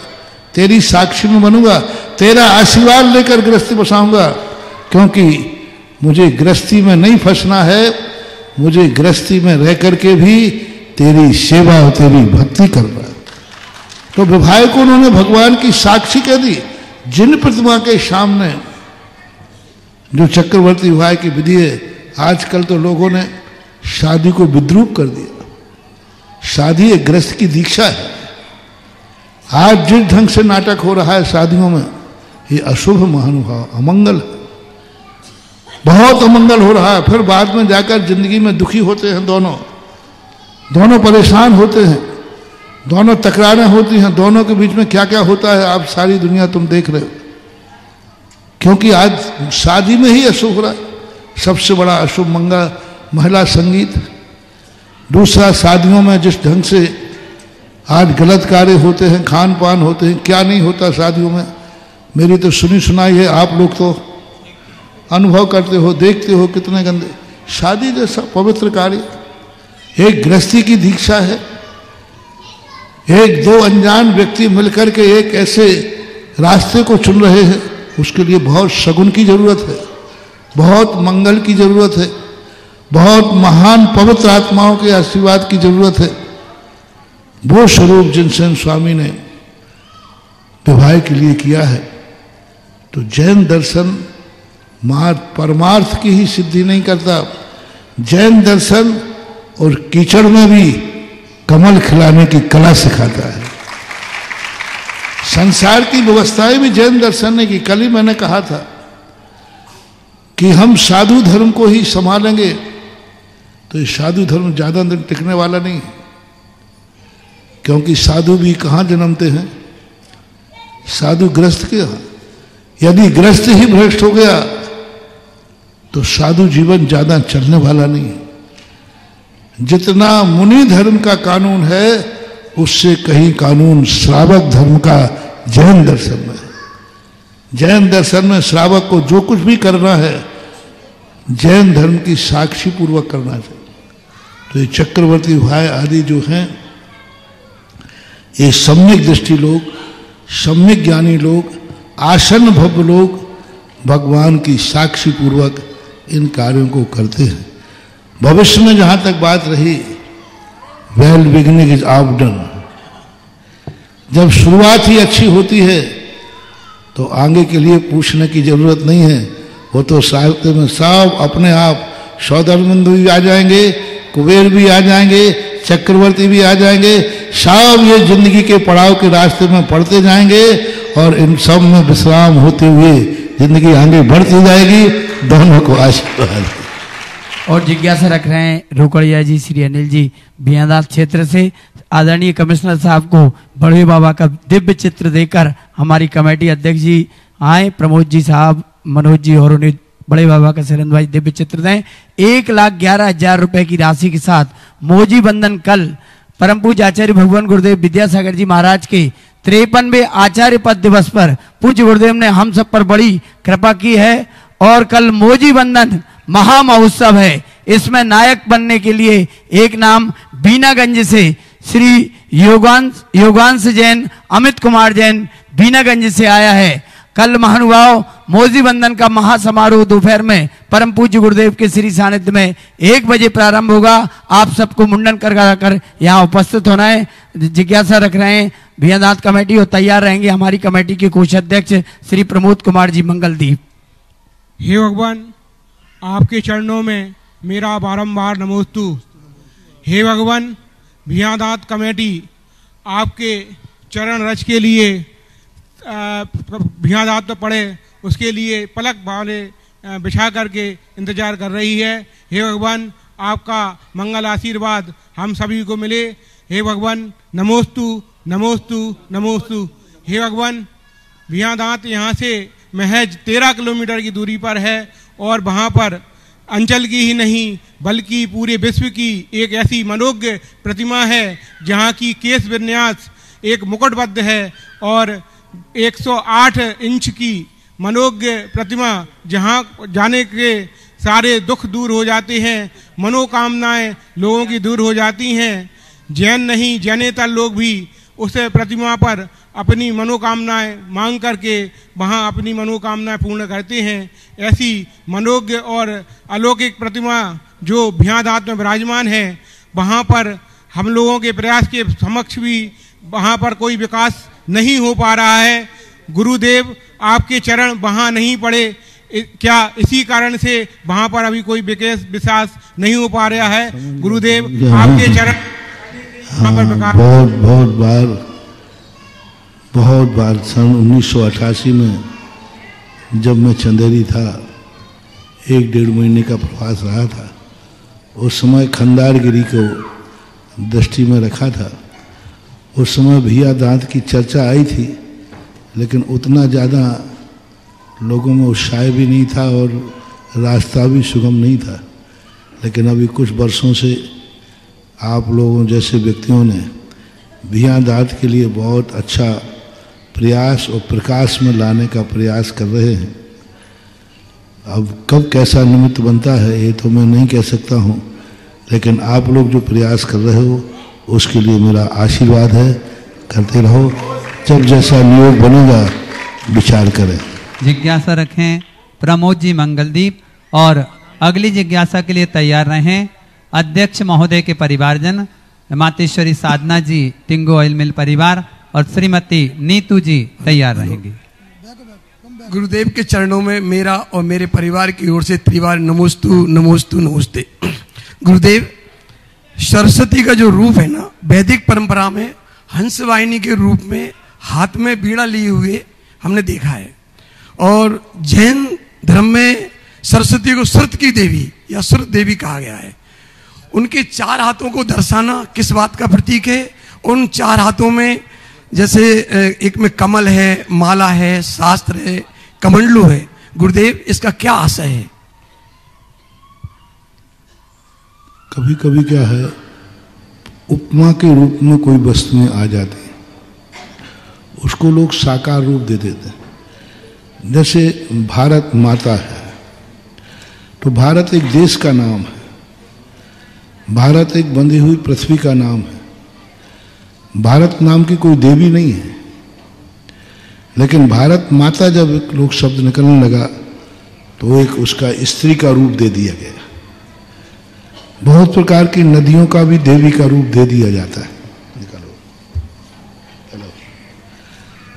तेरी साक्षी में बनूंगा, तेरा आशीर्वाद लेकर गृहस्थी बसाऊंगा। क्योंकि मुझे गृहस्थी में नहीं फंसना है, मुझे गृहस्थी में रह करके भी तेरी सेवा और तेरी भक्ति करना। तो विवाह को उन्होंने भगवान की साक्षी कह दी। जिन प्रतिमा के सामने जो चक्रवर्ती विवाह की विधि है, आजकल तो लोगों ने शादी को विद्रूप कर दिया। शादी एक गृहस्थ की दीक्षा है। आज जिस ढंग से नाटक हो रहा है शादियों में, ये अशुभ महानुभाव, अमंगल है, बहुत अमंगल हो रहा है। फिर बाद में जाकर जिंदगी में दुखी होते हैं दोनों परेशान होते हैं, दोनों तकरारें होती हैं, दोनों के बीच में क्या क्या होता है आप सारी दुनिया तुम देख रहे हो। क्योंकि आज शादी में ही अशुभ हो रहा है, सबसे बड़ा अशुभ मंगल महिला संगीत। दूसरा, शादियों में जिस ढंग से आज गलत कार्य होते हैं, खान पान होते हैं, क्या नहीं होता शादियों में, मेरी तो सुनी सुनाई है, आप लोग तो अनुभव करते हो, देखते हो कितने गंदे। शादी जैसा पवित्र कार्य, एक गृहस्थी की दीक्षा है, एक दो अनजान व्यक्ति मिलकर के एक ऐसे रास्ते को चुन रहे हैं, उसके लिए बहुत शगुन की जरूरत है, बहुत मंगल की जरूरत है, बहुत महान पवित्र आत्माओं के आशीर्वाद की जरूरत है। वो स्वरूप जिनसे स्वामी ने विवाह के लिए किया है। तो जैन दर्शन परमार्थ की ही सिद्धि नहीं करता, जैन दर्शन और कीचड़ में भी कमल खिलाने की कला सिखाता है। संसार की व्यवस्थाएं भी जैन दर्शन ने की। कल ही मैंने कहा था कि हम साधु धर्म को ही संभालेंगे तो ये साधु धर्म ज्यादा दिन टिकने वाला नहीं है, क्योंकि साधु भी कहाँ जन्मते हैं, साधु ग्रस्त के यहाँ। यदि ग्रस्त ही भ्रष्ट हो गया तो साधु जीवन ज्यादा चलने वाला नहीं है। जितना मुनि धर्म का कानून है उससे कहीं कानून श्रावक धर्म का जैन दर्शन में है। जैन दर्शन में श्रावक को जो कुछ भी करना है जैन धर्म की साक्षी पूर्वक करना चाहिए। तो ये चक्रवर्ती भाई आदि जो हैं, ये सम्यक दृष्टि लोग, सम्यक ज्ञानी लोग, आसन भव्य लोग भगवान की साक्षी पूर्वक इन कार्यों को करते हैं। भविष्य में जहां तक बात रही, well beginning is of done, जब शुरुआत ही अच्छी होती है तो आगे के लिए पूछने की जरूरत नहीं है। वो तो साहित्य में सब अपने आप सौदरबंधु भी आ जाएंगे, कुबेर भी आ जाएंगे, चक्रवर्ती भी आ जाएंगे, सब ये जिंदगी के पड़ाव के रास्ते में पढ़ते जाएंगे और इन सब में विश्राम होते हुए जिंदगी आगे बढ़ती जाएगी। दोनों को आशीर्वाद। और जिज्ञासा रख रहे हैं रोकड़िया जी, श्री अनिल जी बियादात क्षेत्र से। आदरणीय कमिश्नर साहब को बड़े बाबा का दिव्य चित्र देकर हमारी कमेटी अध्यक्ष जी आए, प्रमोद जी साहब, मनोज जी, और उन्हें बड़े बाबा का शरण भाई दिव्य चित्र दें। 1,11,000 रुपए की राशि के साथ मोजी बंधन कल परम पूज्य आचार्य भगवान गुरुदेव विद्यासागर जी महाराज के 53वें आचार्य पद दिवस पर पूज्य गुरुदेव ने हम सब पर बड़ी कृपा की है। और कल मोजी बंधन महा महोत्सव है। इसमें नायक बनने के लिए एक नाम बीनागंज से श्री योगांश जैन, अमित कुमार जैन बीनागंज से आया है। कल महानुभाव मोजी बंधन का महासमारोह दोपहर में परम पूज्य गुरुदेव के श्री सानिध्य में 1 बजे प्रारंभ होगा। आप सबको मुंडन कर यहाँ उपस्थित होना है। जिज्ञासा रख रहे हैं बियादात कमेटी और तैयार रहेंगे हमारी कमेटी के कोषाध्यक्ष श्री प्रमोद कुमार जी मंगलदीप। हे भगवान, आपके चरणों में मेरा बारंबार नमोस्तु। हे भगवान, बियादात कमेटी आपके चरण रच के लिए बियादात तो पड़े उसके लिए पलक भाले बिछा करके इंतजार कर रही है। हे भगवान, आपका मंगल आशीर्वाद हम सभी को मिले। हे भगवान, नमोस्तु नमोस्तु नमोस्तु। हे भगवान, बियादात यहाँ से महज 13 किलोमीटर की दूरी पर है और वहाँ पर अंचल की ही नहीं बल्कि पूरे विश्व की एक ऐसी मनोज्ञ प्रतिमा है जहाँ की केश विन्यास एक मुकुटबद्ध है और 108 इंच की मनोज्ञ प्रतिमा जहाँ जाने के सारे दुख दूर हो जाते हैं, मनोकामनाएं लोगों की दूर हो जाती हैं। जैन नहीं, जैनेतर लोग भी उस प्रतिमा पर अपनी मनोकामनाएं मांग करके वहाँ अपनी मनोकामनाएं पूर्ण करते हैं। ऐसी मनोज्ञ और अलौकिक प्रतिमा जो बियादात में विराजमान है, वहाँ पर हम लोगों के प्रयास के समक्ष भी वहाँ पर कोई विकास नहीं हो पा रहा है। गुरुदेव आपके चरण वहाँ नहीं पड़े, क्या इसी कारण से वहाँ पर अभी कोई विकास नहीं हो पा रहा है? गुरुदेव आपके चरण बहुत बार सन 1988 में जब मैं चंदेरी था, 1-1.5 महीने का प्रवास रहा था। उस समय खंडारगिरी को दृष्टि में रखा था। उस समय बियादात की चर्चा आई थी, लेकिन उतना ज़्यादा लोगों में उत्साह भी नहीं था और रास्ता भी सुगम नहीं था। लेकिन अभी कुछ वर्षों से आप लोगों जैसे व्यक्तियों ने बिहादात के लिए बहुत अच्छा प्रयास और प्रकाश में लाने का प्रयास कर रहे हैं। अब कब कैसा निमित्त बनता है ये तो मैं नहीं कह सकता हूँ, लेकिन आप लोग जो प्रयास कर रहे हो उसके लिए मेरा आशीर्वाद है। करते रहो, जब जैसा नियोग बनेगा विचार करें। जिज्ञासा रखें प्रमोद जी मंगलदीप, और अगली जिज्ञासा के लिए तैयार रहें अध्यक्ष महोदय के परिवारजन मातेश्वरी साधना जी टिंगो ऑयल मिल परिवार और श्रीमती नीतू जी तैयार रहेंगी। गुरुदेव के चरणों में मेरा और मेरे परिवार की ओर से त्रिवार नमोस्तु नमोस्तु नमोस्ते। गुरुदेव, सरस्वती का जो रूप है ना, वैदिक परंपरा में हंसवाहिनी के रूप में हाथ में बीड़ा लिए हुए हमने देखा है, और जैन धर्म में सरस्वती को श्रुत की देवी या श्रुत देवी कहा गया है। उनके 4 हाथों को दर्शाना किस बात का प्रतीक है? उन 4 हाथों में जैसे एक में कमल है, माला है, शास्त्र है, कमंडलू है। गुरुदेव, इसका क्या आशय है? कभी कभी क्या है, उपमा के रूप में कोई वस्तुएं आ जाती हैं, उसको लोग साकार रूप दे देते हैं। जैसे भारत माता है तो भारत एक देश का नाम है, भारत एक बंधी हुई पृथ्वी का नाम है। भारत नाम की कोई देवी नहीं है, लेकिन भारत माता जब एक लोग शब्द निकलने लगा तो एक उसका स्त्री का रूप दे दिया गया। बहुत प्रकार की नदियों का भी देवी का रूप दे दिया जाता है। निकालो, चलो,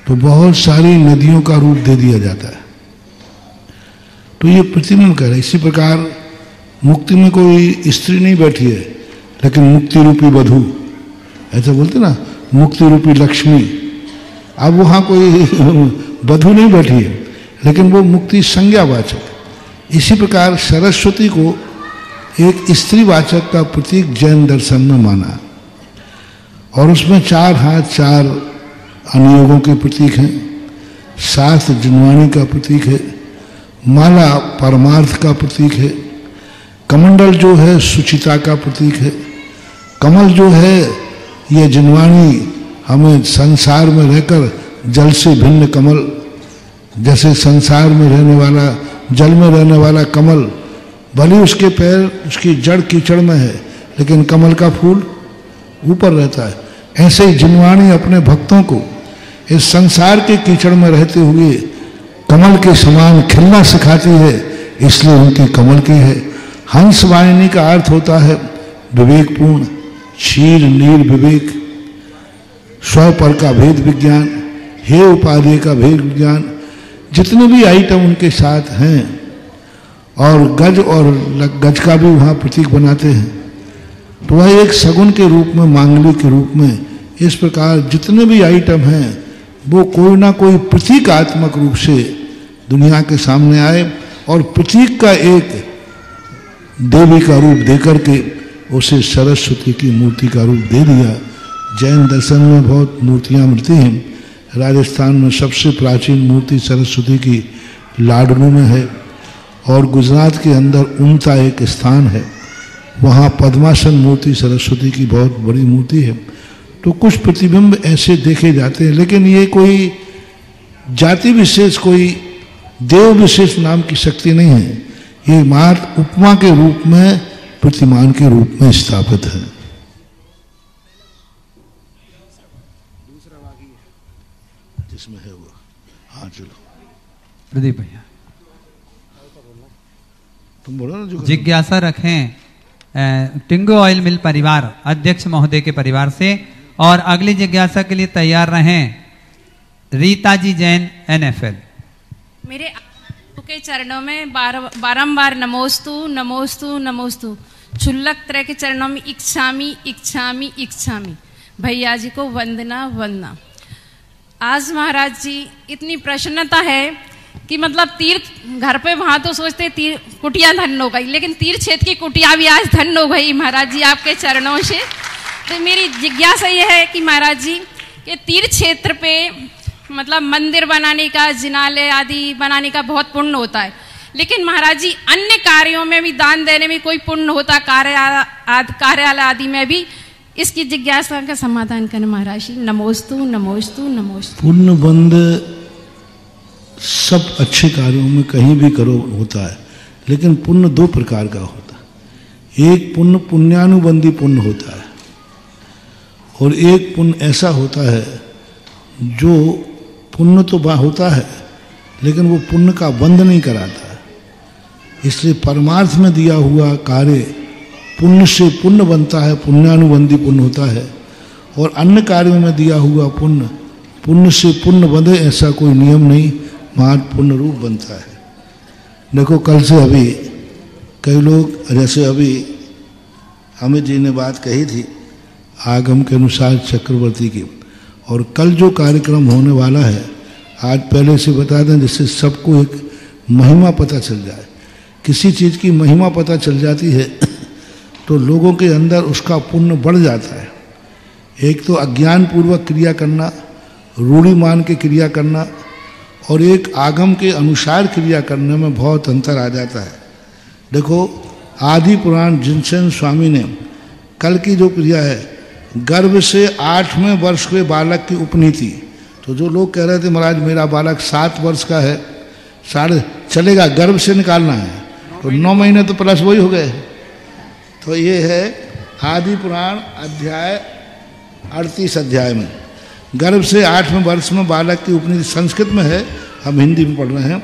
तो बहुत सारी नदियों का रूप दे दिया जाता है। तो ये प्रतिबिंब कर है। इसी प्रकार मुक्ति में कोई स्त्री नहीं बैठी है, लेकिन मुक्ति रूपी वधू, ऐसा बोलते ना, मुक्ति रूपी लक्ष्मी। अब वहाँ कोई वधू नहीं बैठी है, लेकिन वो मुक्ति संज्ञावाचक। इसी प्रकार सरस्वती को एक स्त्रीवाचक का प्रतीक जैन दर्शन में माना, और उसमें 4 हाथ 4 अनुयोगों के प्रतीक हैं। शास्त्र जिनवाणी का प्रतीक है, माला परमार्थ का प्रतीक है, कमंडल जो है सुचिता का प्रतीक है, कमल जो है ये जिनवाणी हमें संसार में रहकर जल से भिन्न कमल, जैसे संसार में रहने वाला जल में रहने वाला कमल, भले उसके पैर उसकी जड़ कीचड़ में है, लेकिन कमल का फूल ऊपर रहता है। ऐसे ही जिनवाणी अपने भक्तों को इस संसार के कीचड़ में रहते हुए कमल के समान खिलना सिखाती है, इसलिए उनकी कमल की है। हंस वाहिनी का अर्थ होता है विवेकपूर्ण, क्षीर नीर विवेक, स्व पर का भेद विज्ञान, हे उपाधि का भेद विज्ञान, जितने भी आइटम उनके साथ हैं, और गज और गज का भी वहाँ प्रतीक बनाते हैं। तो वह एक सगुन के रूप में, मांगलिक के रूप में, इस प्रकार जितने भी आइटम हैं वो कोई ना कोई प्रतीकात्मक रूप से दुनिया के सामने आए, और प्रतीक का एक देवी का रूप देकर के उसे सरस्वती की मूर्ति का रूप दे दिया। जैन दर्शन में बहुत मूर्तियां मिलती हैं। राजस्थान में सबसे प्राचीन मूर्ति सरस्वती की लाडनू में है, और गुजरात के अंदर उमता एक स्थान है, वहाँ पद्मासन मूर्ति सरस्वती की बहुत बड़ी मूर्ति है। तो कुछ प्रतिबिंब ऐसे देखे जाते हैं, लेकिन ये कोई जाति विशेष, कोई देव विशेष नाम की शक्ति नहीं है। ये मात्र उपमा के रूप में, प्रतिमान के रूप में स्थापित है। जिसमें है वो, हाँ चलो प्रदीप भैया, तुम बोलो ना। जो जिज्ञासा रखें टिंगो ऑयल मिल परिवार अध्यक्ष महोदय के परिवार से, और अगली जिज्ञासा के लिए तैयार रहें रीता जी जैन NFL। मेरे के चरणों में बारंबार नमोस्तु नमोस्तु नमोस्तु, क्षुल्लक तरह के चरणों में इच्छामी इच्छामी इच्छामी, भैया जी को वंदना वंदना। आज महाराज जी इतनी प्रसन्नता है कि मतलब तीर्थ घर पे वहां तो सोचते कुटिया धन हो गई, लेकिन तीर्थ क्षेत्र की कुटिया भी आज धन हो गई महाराज जी आपके चरणों से। तो मेरी जिज्ञासा यह है कि महाराज जी के तीर्थ क्षेत्र पे मतलब मंदिर बनाने का, जिनालय आदि बनाने का बहुत पुण्य होता है, लेकिन महाराज जी अन्य कार्यों में भी दान देने में कोई पुण्य होता, कार्यालय आदि में भी? इसकी जिज्ञासा का समाधान करें महाराज जी। नमोस्तु नमोस्तु नमोस्तु। पुण्य बंद सब अच्छे कार्यों में कहीं भी करो होता है, लेकिन पुण्य दो प्रकार का होता है। एक पुण्य पुण्यानुबंधी पुण्य होता है, और एक पुण्य ऐसा होता है जो पुण्य तो होता है लेकिन वो पुण्य का बंध नहीं कराता है। इसलिए परमार्थ में दिया हुआ कार्य पुण्य से पुण्य बनता है, पुण्यानुबंधी पुण्य होता है, और अन्य कार्यों में दिया हुआ पुण्य पुण्य से पुण्य बंधे ऐसा कोई नियम नहीं, महान पुण्य रूप बनता है। देखो कल से अभी कई लोग, जैसे अभी अमित जी ने बात कही थी आगम के अनुसार चक्रवर्ती की, और कल जो कार्यक्रम होने वाला है आज पहले से बता दें, जिससे सबको एक महिमा पता चल जाए। किसी चीज़ की महिमा पता चल जाती है तो लोगों के अंदर उसका पुण्य बढ़ जाता है। एक तो अज्ञान पूर्वक क्रिया करना, रूढ़ी मान के क्रिया करना, और एक आगम के अनुसार क्रिया करने में बहुत अंतर आ जाता है। देखो आदि पुराण जिनसेन स्वामी ने कल की जो क्रिया है, गर्भ से 8वें वर्ष के बालक की उपनीति, तो जो लोग कह रहे थे महाराज मेरा बालक 7 वर्ष का है, साढ़े चलेगा, गर्भ से निकालना है तो 9 महीने तो प्लस वही हो गए। तो ये है आदि पुराण अध्याय 38 अध्याय में, गर्भ से 8वें वर्ष में बालक की उपनीति, संस्कृत में है, हम हिंदी में पढ़ रहे हैं।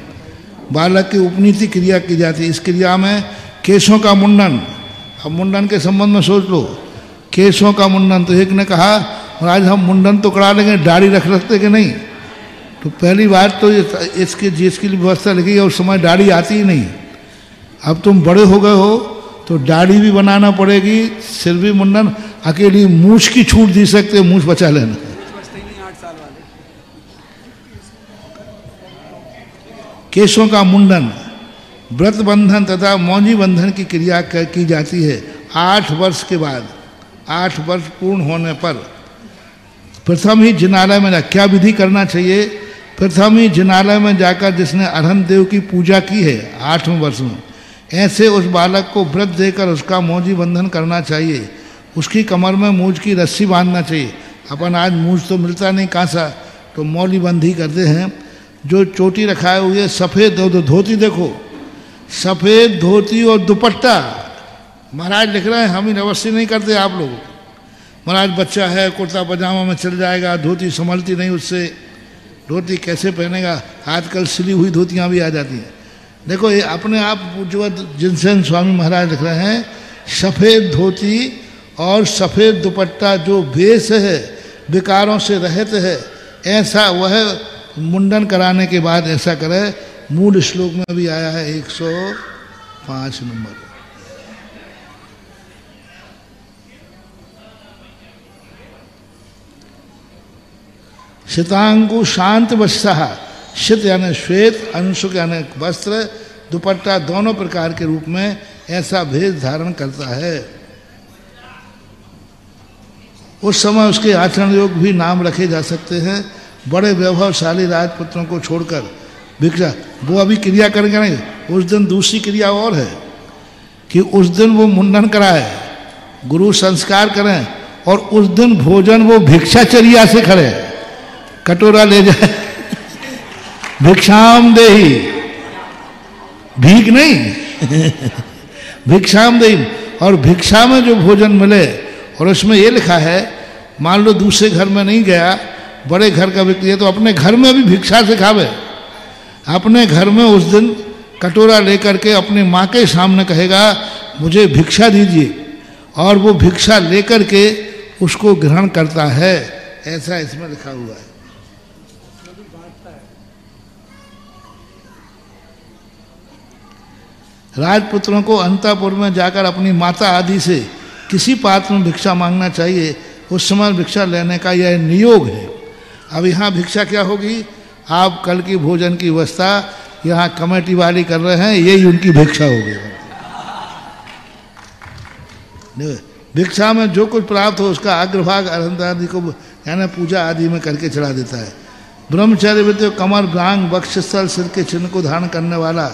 बालक की उपनीति क्रिया की जाती है। इस क्रिया में केशों का मुंडन, अब मुंडन के संबंध में सोच लो, केशों का मुंडन। तो एक ने कहा महाराज हम मुंडन तो करा लेंगे, दाढ़ी रख सकते कि नहीं? तो पहली बात तो इसके जिसकी व्यवस्था लिखी है उस समय दाढ़ी आती ही नहीं। अब तुम बड़े हो गए हो तो दाढ़ी भी बनाना पड़ेगी, सिर भी मुंडन, अकेली मूछ की छूट दी सकते, मूछ बचा लेना। केशों का मुंडन, व्रत बंधन तथा मौनी बंधन की क्रिया की जाती है 8 वर्ष के बाद। 8 वर्ष पूर्ण होने पर प्रथम ही जिनालय में क्या विधि करना चाहिए? प्रथम ही जिनालय में जाकर जिसने अरहंत देव की पूजा की है 8वें वर्ष में, ऐसे उस बालक को व्रत देकर उसका मौजी बंधन करना चाहिए। उसकी कमर में मूछ की रस्सी बांधना चाहिए। अपन आज मूछ तो मिलता नहीं कहाँ सा, तो मौली बंधी करते हैं। जो चोटी रखाए हुए सफ़ेद धोती, देखो सफ़ेद धोती और दुपट्टा, महाराज लिख रहे हैं, हम ही अवश्य नहीं करते आप लोग। महाराज बच्चा है कुर्ता पजामा में चल जाएगा, धोती संभलती नहीं उससे, धोती कैसे पहनेगा? आजकल सिली हुई धोतियाँ भी आ जाती हैं। देखो ये अपने आप जो जिनसेन स्वामी महाराज लिख रहे हैं, सफ़ेद धोती और सफ़ेद दुपट्टा जो वेश है, विकारों से रहित है, ऐसा वह मुंडन कराने के बाद ऐसा करे। मूल श्लोक में भी आया है 105 नंबर। श्वेतांगु शांत वत्सः, श्वेत यानी श्वेत, अंशुक यानी वस्त्र, दुपट्टा दोनों प्रकार के रूप में ऐसा भेष धारण करता है। उस समय उसके आचरण योग भी नाम रखे जा सकते हैं। बड़े वैभवशाली राजपुत्रों को छोड़कर भिक्षा, वो अभी क्रिया करेंगे नहीं, उस दिन दूसरी क्रिया और है कि उस दिन वो मुंडन कराए, गुरु संस्कार करें, और उस दिन भोजन वो भिक्षाचर्या से करे, कटोरा ले जाए भिक्षाम देही, भीख नहीं भिक्षाम देही। और भिक्षा में जो भोजन मिले, और उसमें ये लिखा है, मान लो दूसरे घर में नहीं गया, बड़े घर का व्यक्ति है, तो अपने घर में भी भिक्षा से खावे। अपने घर में उस दिन कटोरा लेकर के अपनी माँ के सामने कहेगा मुझे भिक्षा दीजिए, और वो भिक्षा लेकर के उसको ग्रहण करता है, ऐसा इसमें लिखा हुआ है। राजपुत्रों को अंतःपुर में जाकर अपनी माता आदि से किसी पात्र में भिक्षा मांगना चाहिए। उस समय भिक्षा लेने का यह नियोग है। अब यहाँ भिक्षा क्या होगी? आप कल की भोजन की व्यवस्था यहाँ कमेटी वाली कर रहे हैं, यही उनकी भिक्षा होगी। भिक्षा में जो कुछ प्राप्त हो उसका अग्रभाग अरहंत आदि को यानी पूजा आदि में करके चढ़ा देता है। ब्रह्मचारी व्यक्ति कमर, भ्रांग, वक्षस्थल, सिर के चिन्ह को धारण करने वाला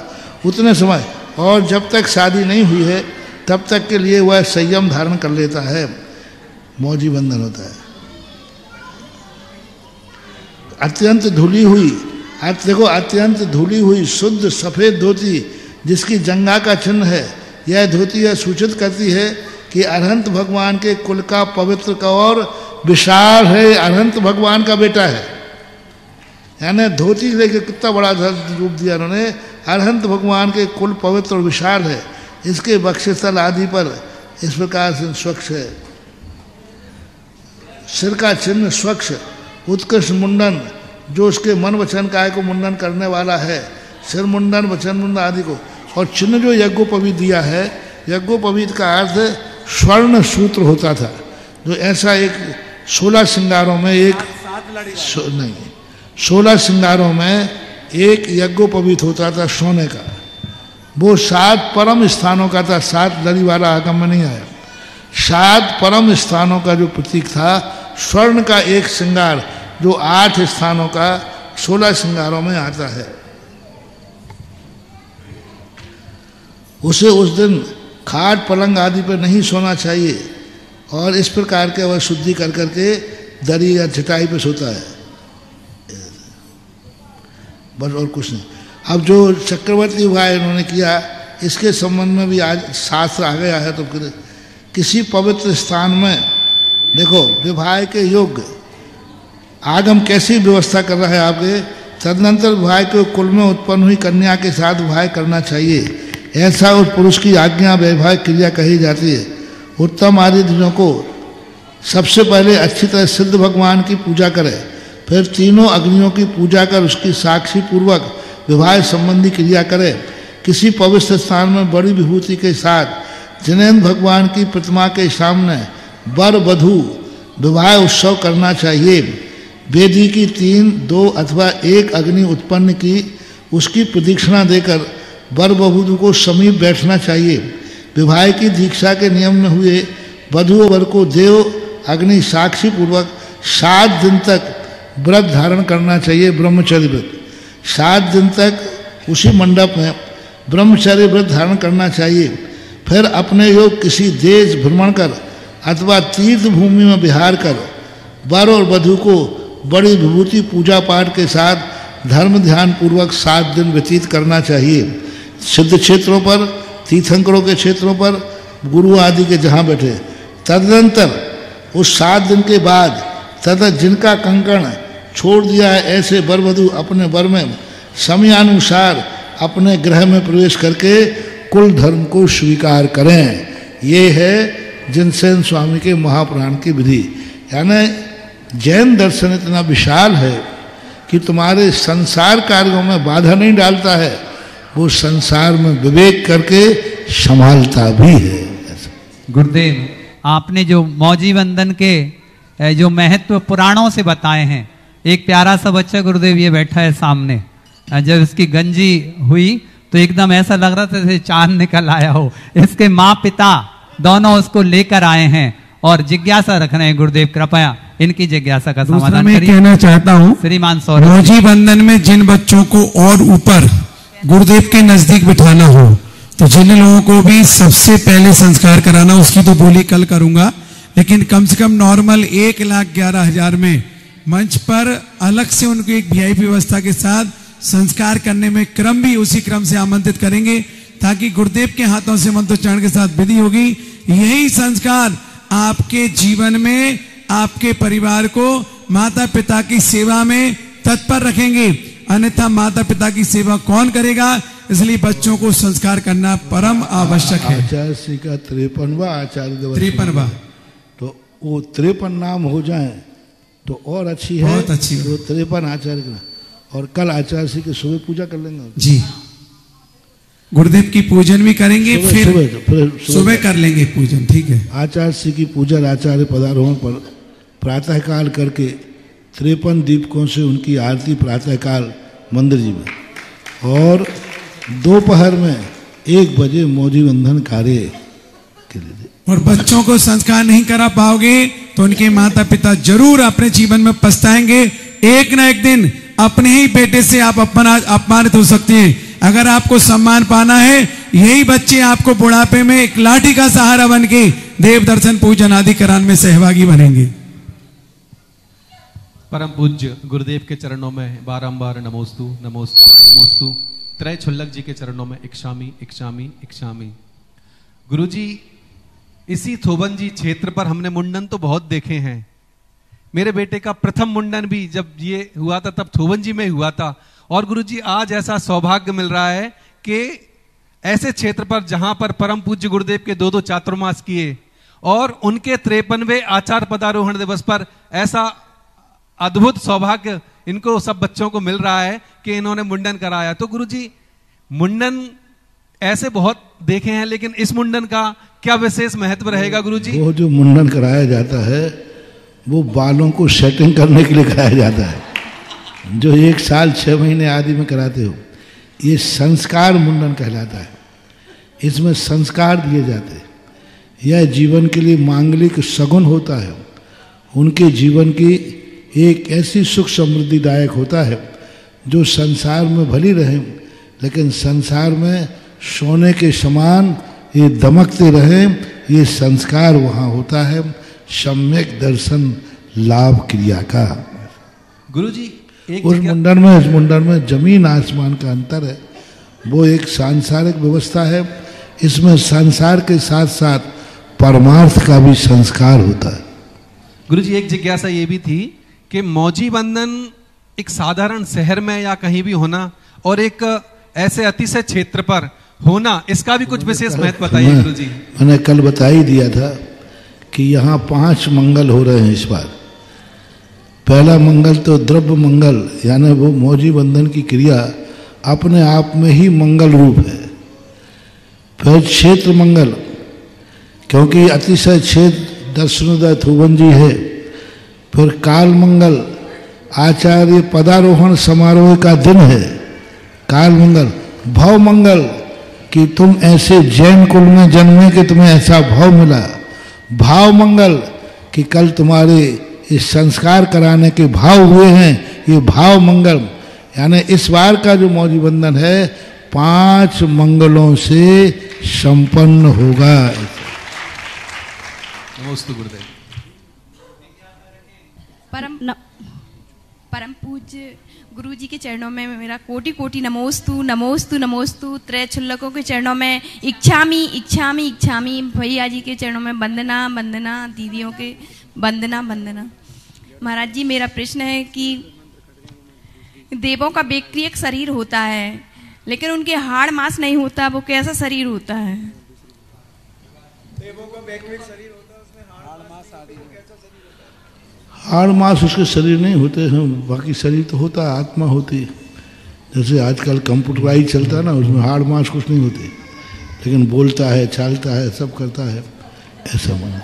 उतने समय और जब तक शादी नहीं हुई है तब तक के लिए वह संयम धारण कर लेता है, मौजी बंधन होता है। अत्यंत धुली हुई, देखो अत्यंत धुली हुई शुद्ध सफेद धोती जिसकी जंगा का चिन्ह है, यह धोती यह सूचित करती है कि अरहंत भगवान के कुल का पवित्र का और विशाल है, अरहंत भगवान का बेटा है। यानी धोती लेके कितना बड़ा रूप दिया उन्होंने, अरहंत भगवान के कुल पवित्र और विशाल है, इसके वक्षस्थल आदि पर इस प्रकार से स्वच्छ है। सिर का चिन्ह स्वच्छ, उत्कृष्ट मुंडन जो उसके मन वचन काय को मुंडन करने वाला है, सिर मुंडन, वचन मुंडन आदि को। और चिन्ह जो यज्ञोपवीत दिया है, यज्ञोपवीत का अर्थ स्वर्ण सूत्र होता था, जो ऐसा एक 16 श्रृंगारों में एक नहीं 16 श्रृंगारों में एक यज्ञोपवीत होता था सोने का, वो 7 परम स्थानों का था, 7 लड़ी वाला आगम में नहीं आया। 7 परम स्थानों का जो प्रतीक था, स्वर्ण का एक श्रृंगार जो 8 स्थानों का 16 श्रृंगारों में आता है, उसे उस दिन खाट पलंग आदि पर नहीं सोना चाहिए और इस प्रकार के वह शुद्धि कर करके दरी या चटाई पे सोता है, बस और कुछ नहीं। अब जो चक्रवर्ती विवाह इन्होंने किया, इसके संबंध में भी आज शास्त्र आ गया है। तो किसी पवित्र स्थान में देखो विवाह के योग्य आगम कैसी व्यवस्था कर रहा है आपके, तदनंतर विवाह के कुल में उत्पन्न हुई कन्या के साथ विवाह करना चाहिए, ऐसा उस पुरुष की आज्ञा वैवाहिक क्रिया कही जाती है। उत्तम आदि दिनों को सबसे पहले अच्छी तरह सिद्ध भगवान की पूजा करे, फिर तीनों अग्नियों की पूजा कर उसकी साक्षी पूर्वक विवाह संबंधी क्रिया करे। किसी पवित्र स्थान में बड़ी विभूति के साथ जिनेन्द्र भगवान की प्रतिमा के सामने वर वधू विवाह उत्सव करना चाहिए। वेदी की 3, 2 अथवा 1 अग्नि उत्पन्न की उसकी प्रदक्षिणा देकर वर वधू को समीप बैठना चाहिए। विवाह की दीक्षा के नियम में हुए वधू वर को देव अग्नि साक्षी पूर्वक 7 दिन तक व्रत धारण करना चाहिए, ब्रह्मचर्य व्रत। 7 दिन तक उसी मंडप में ब्रह्मचर्य व्रत धारण करना चाहिए। फिर अपने योग किसी देश भ्रमण कर अथवा तीर्थ भूमि में विहार कर वर और वधू को बड़ी विभूति पूजा पाठ के साथ धर्म ध्यान पूर्वक 7 दिन व्यतीत करना चाहिए। सिद्ध क्षेत्रों पर, तीर्थंकरों के क्षेत्रों पर, गुरु आदि के जहाँ बैठे। तदनंतर उस 7 दिन के बाद तथा जिनका कंकण छोड़ दिया है, ऐसे वर वधू अपने वर में समयानुसार अपने गृह में प्रवेश करके कुल धर्म को स्वीकार करें। ये है जिनसेन स्वामी के महापुराण की विधि। यानी जैन दर्शन इतना विशाल है कि तुम्हारे संसार कार्यों में बाधा नहीं डालता है, वो संसार में विवेक करके संभालता भी है। गुरुदेव, आपने जो मौजी बंधन के जो महत्व पुराणों से बताए हैं, एक प्यारा सा बच्चा गुरुदेव ये बैठा है सामने, जब इसकी गंजी हुई तो एकदम ऐसा लग रहा था जैसे चांद निकल आया हो। इसके माँ पिता दोनों उसको लेकर आए हैं और जिज्ञासा रख रहे हैं। गुरुदेव कृपया इनकी जिज्ञासा का समाधान मैं कहना चाहता हूँ, श्रीमान सौरभ, मौजी बंधन में जिन बच्चों को और ऊपर गुरुदेव के नजदीक बिठाना हो, तो जिन लोगों को भी सबसे पहले संस्कार कराना, उसकी तो बोली कल करूंगा, लेकिन कम से कम नॉर्मल 1,11,000 में मंच पर अलग से उनको एक वीआईपी व्यवस्था के साथ संस्कार करने में क्रम भी उसी क्रम से आमंत्रित करेंगे, ताकि गुरुदेव के हाथों से मंत्रोच्चारण के साथ विधि होगी। यही संस्कार आपके जीवन में आपके परिवार को माता पिता की सेवा में तत्पर रखेंगे, अन्यथा माता पिता की सेवा कौन करेगा? इसलिए बच्चों को संस्कार करना परम आवश्यक है। आचार्य श्री का 53वां आचार्य 53वां, तो वो 53 नाम हो जाए तो और अच्छी है, बहुत अच्छी है। तो 53 आचार्य का, और कल आचार्य श्री की सुबह पूजा कर लेंगे जी, गुरुदेव की पूजन भी करेंगे, फिर सुबह कर लेंगे पूजन, ठीक है। आचार्य श्री की पूजन आचार्य पदारोहण पर प्रातःकाल करके 53 दीपकों से उनकी आरती प्रातःकाल मंदिर जी में, और दोपहर में 1 बजे मौजी बंधन कार्य के लिए। और बच्चों को संस्कार नहीं करा पाओगे तो उनके माता पिता जरूर अपने जीवन में पछताएंगे। एक न एक दिन अपने ही बेटे से आप अपमानित हो सकती हैं। अगर आपको सम्मान पाना है, यही बच्चे आपको बुढ़ापे में एक लाठी का सहारा बन के देव दर्शन पूजन आदि करान में सहभागी बनेंगे। परम पूज्य गुरुदेव के चरणों में बारंबार नमोस्तु नमोस्तु नमोस्तु। त्रय छुल्लक जी के चरणों में इक्षामी इक्षामी इक्षामी। गुरुजी, इसी थोबन जी क्षेत्र पर हमने मुंडन तो बहुत देखे हैं। मेरे बेटे का प्रथम मुंडन भी जब ये हुआ था तब थोबन जी में हुआ था। और गुरुजी, आज ऐसा सौभाग्य मिल रहा है कि ऐसे क्षेत्र पर जहां पर परम पूज्य गुरुदेव के 2-2 चातुर्मास किए और उनके 53वें आचार्य पदारोहण दिवस पर ऐसा अद्भुत सौभाग्य इनको सब बच्चों को मिल रहा है कि इन्होंने मुंडन कराया। तो गुरुजी, मुंडन ऐसे बहुत देखे हैं, लेकिन इस मुंडन का क्या विशेष महत्व रहेगा गुरुजी? वो जो मुंडन कराया जाता है वो बालों को सेटिंग करने के लिए कराया जाता है, जो 1 साल 6 महीने आदि में कराते हो। ये संस्कार मुंडन कहलाता है। इसमें संस्कार दिए जाते हैं। यह जीवन के लिए मांगलिक सगुन होता है। उनके जीवन की एक ऐसी सुख समृद्धिदायक होता है जो संसार में भली रहे, लेकिन संसार में सोने के समान ये दमकते रहे। ये संस्कार वहाँ होता है, सम्यक दर्शन लाभ क्रिया का। गुरुजी, उस मुंडन में, इस मुंडन में जमीन आसमान का अंतर है। वो एक सांसारिक व्यवस्था है। इसमें संसार के साथ साथ परमार्थ का भी संस्कार होता है। गुरुजी, एक जिज्ञासा ये भी थी कि मौजी बंधन एक साधारण शहर में या कहीं भी होना और एक ऐसे अतिशय क्षेत्र पर होना, इसका भी कुछ विशेष महत्व बताइए गुरुजी। मैंने कल बता ही दिया था कि यहाँ 5 मंगल हो रहे हैं इस बार। पहला मंगल तो द्रव्य मंगल, यानी वो मौजी बंधन की क्रिया अपने आप में ही मंगल रूप है। फिर क्षेत्र मंगल, क्योंकि अतिशय क्षेत्र दर्शनोदय थोबन जी है। फिर काल मंगल, आचार्य पदारोहण समारोह का दिन है काल मंगल। भव मंगल, कि तुम ऐसे जैन कुल में जन्मे कि तुम्हें ऐसा भाव मिला। भाव मंगल, कि कल तुम्हारे इस संस्कार कराने के भाव हुए हैं, ये भाव मंगल। यानी इस बार का जो मौजी बंधन है 5 मंगलों से संपन्न होगा। नमोस्तु गुरुदेव। परम पूज्य गुरु जी के चरणों में मेरा कोटि कोटि नमोस्तु नमोस्तु नमोस्तु। त्रय छुल्लकों के चरणों में इच्छामी इच्छामी इच्छामी। भैया जी के चरणों में वंदना वंदना। दीदियों के वंदना वंदना। महाराज जी, मेरा प्रश्न है कि देवों का व्यक्तिगत शरीर होता है, लेकिन उनके हाड़ मांस नहीं होता, वो कैसा शरीर होता है? देवों का व्यक्तिगत शरीर होता है, उसमें हाड़ मांस आदि कैसा शरीर होता है? हाड़ मांस उसके शरीर नहीं होते हैं, बाकी शरीर तो होता है, आत्मा होती है। जैसे आजकल कंप्यूटराइज चलता है ना, उसमें हाड़ मांस कुछ नहीं होते, लेकिन बोलता है, चालता है, सब करता है, ऐसा माना।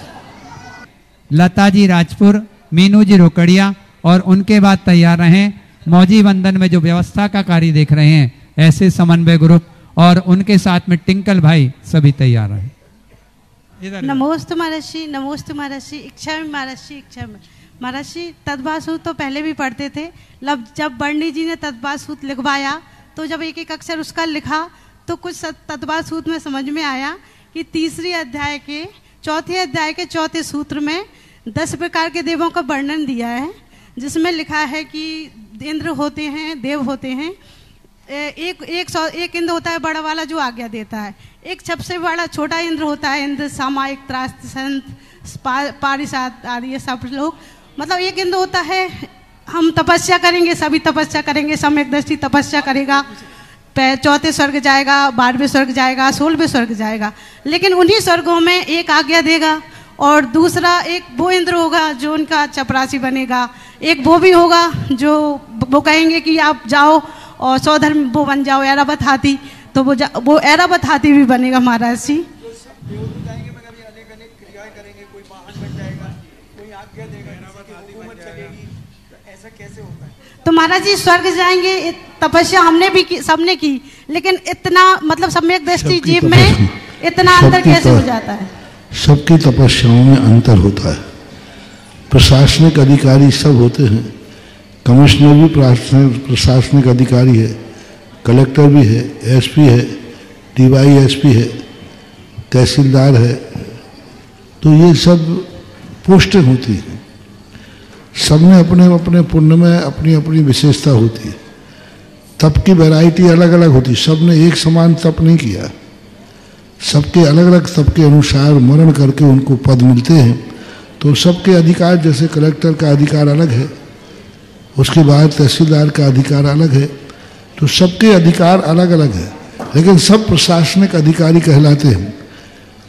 लता जी राजपुर, मीनू जी रोकड़िया और उनके बाद तैयार रहें मौजी बंधन में जो व्यवस्था का कार्य देख रहे हैं ऐसे समन्वय ग्रुप, और उनके साथ में टिंकल भाई सभी तैयार रहे। नमोस्तु महर्षि, नमोस्तु महर्षि। इच्छा में महर्षि, इच्छा में महर्षि। तद्भासूत तो पहले भी पढ़ते थे, जब बर्णी जी ने तद्भासूत लिखवाया तो जब एक एक अक्षर उसका लिखा तो कुछ तद्भासूत में समझ में आया कि 3रे अध्याय के 4थे अध्याय के 4थे सूत्र में 10 प्रकार के देवों का वर्णन दिया है, जिसमें लिखा है कि इंद्र होते हैं, देव होते हैं। एक इंद्र होता है बड़ा वाला जो आज्ञा देता है, एक सबसे बड़ा छोटा इंद्र होता है, इंद्र सामायिक त्रास्त संत पारिषद आदि ये सब लोग। मतलब एक इंद्र होता है, हम तपस्या करेंगे, सभी तपस्या करेंगे, सम्यक दृष्टि तपस्या करेगा, 4थे स्वर्ग जाएगा, 12वें स्वर्ग जाएगा, 16वें स्वर्ग जाएगा। लेकिन उन्हीं स्वर्गों में एक आज्ञा देगा, और दूसरा एक वो इंद्र होगा जो उनका चपरासी बनेगा, एक वो भी होगा जो वो कहेंगे कि आप जाओ और सौधर्म वो बन जाओ, ऐरावत हाथी, तो वो ऐरावत हाथी भी बनेगा महाराज जी। तो महाराज जी स्वर्ग जाएंगे, तपस्या हमने भी की, सबने की, लेकिन इतना मतलब सम्यक दृष्टि जीव में इतना अंतर कैसे हो जाता है? सबकी तपस्याओं में अंतर होता है। प्रशासनिक अधिकारी सब होते हैं, कमिश्नर भी प्रशासनिक अधिकारी है, कलेक्टर भी है, एसपी है, डीवाईएसपी है, तहसीलदार है। तो ये सब पोस्टें होती हैं। सब में अपने अपने पुण्य में अपनी अपनी विशेषता होती है। तप की वैरायटी अलग अलग होती, सब ने एक समान तप नहीं किया। सबके अलग अलग तप के अनुसार मरण करके उनको पद मिलते हैं। तो सबके अधिकार, जैसे कलेक्टर का अधिकार अलग है, उसके बाद तहसीलदार का अधिकार अलग है, तो सबके अधिकार अलग अलग है, लेकिन सब प्रशासनिक अधिकारी कहलाते हैं।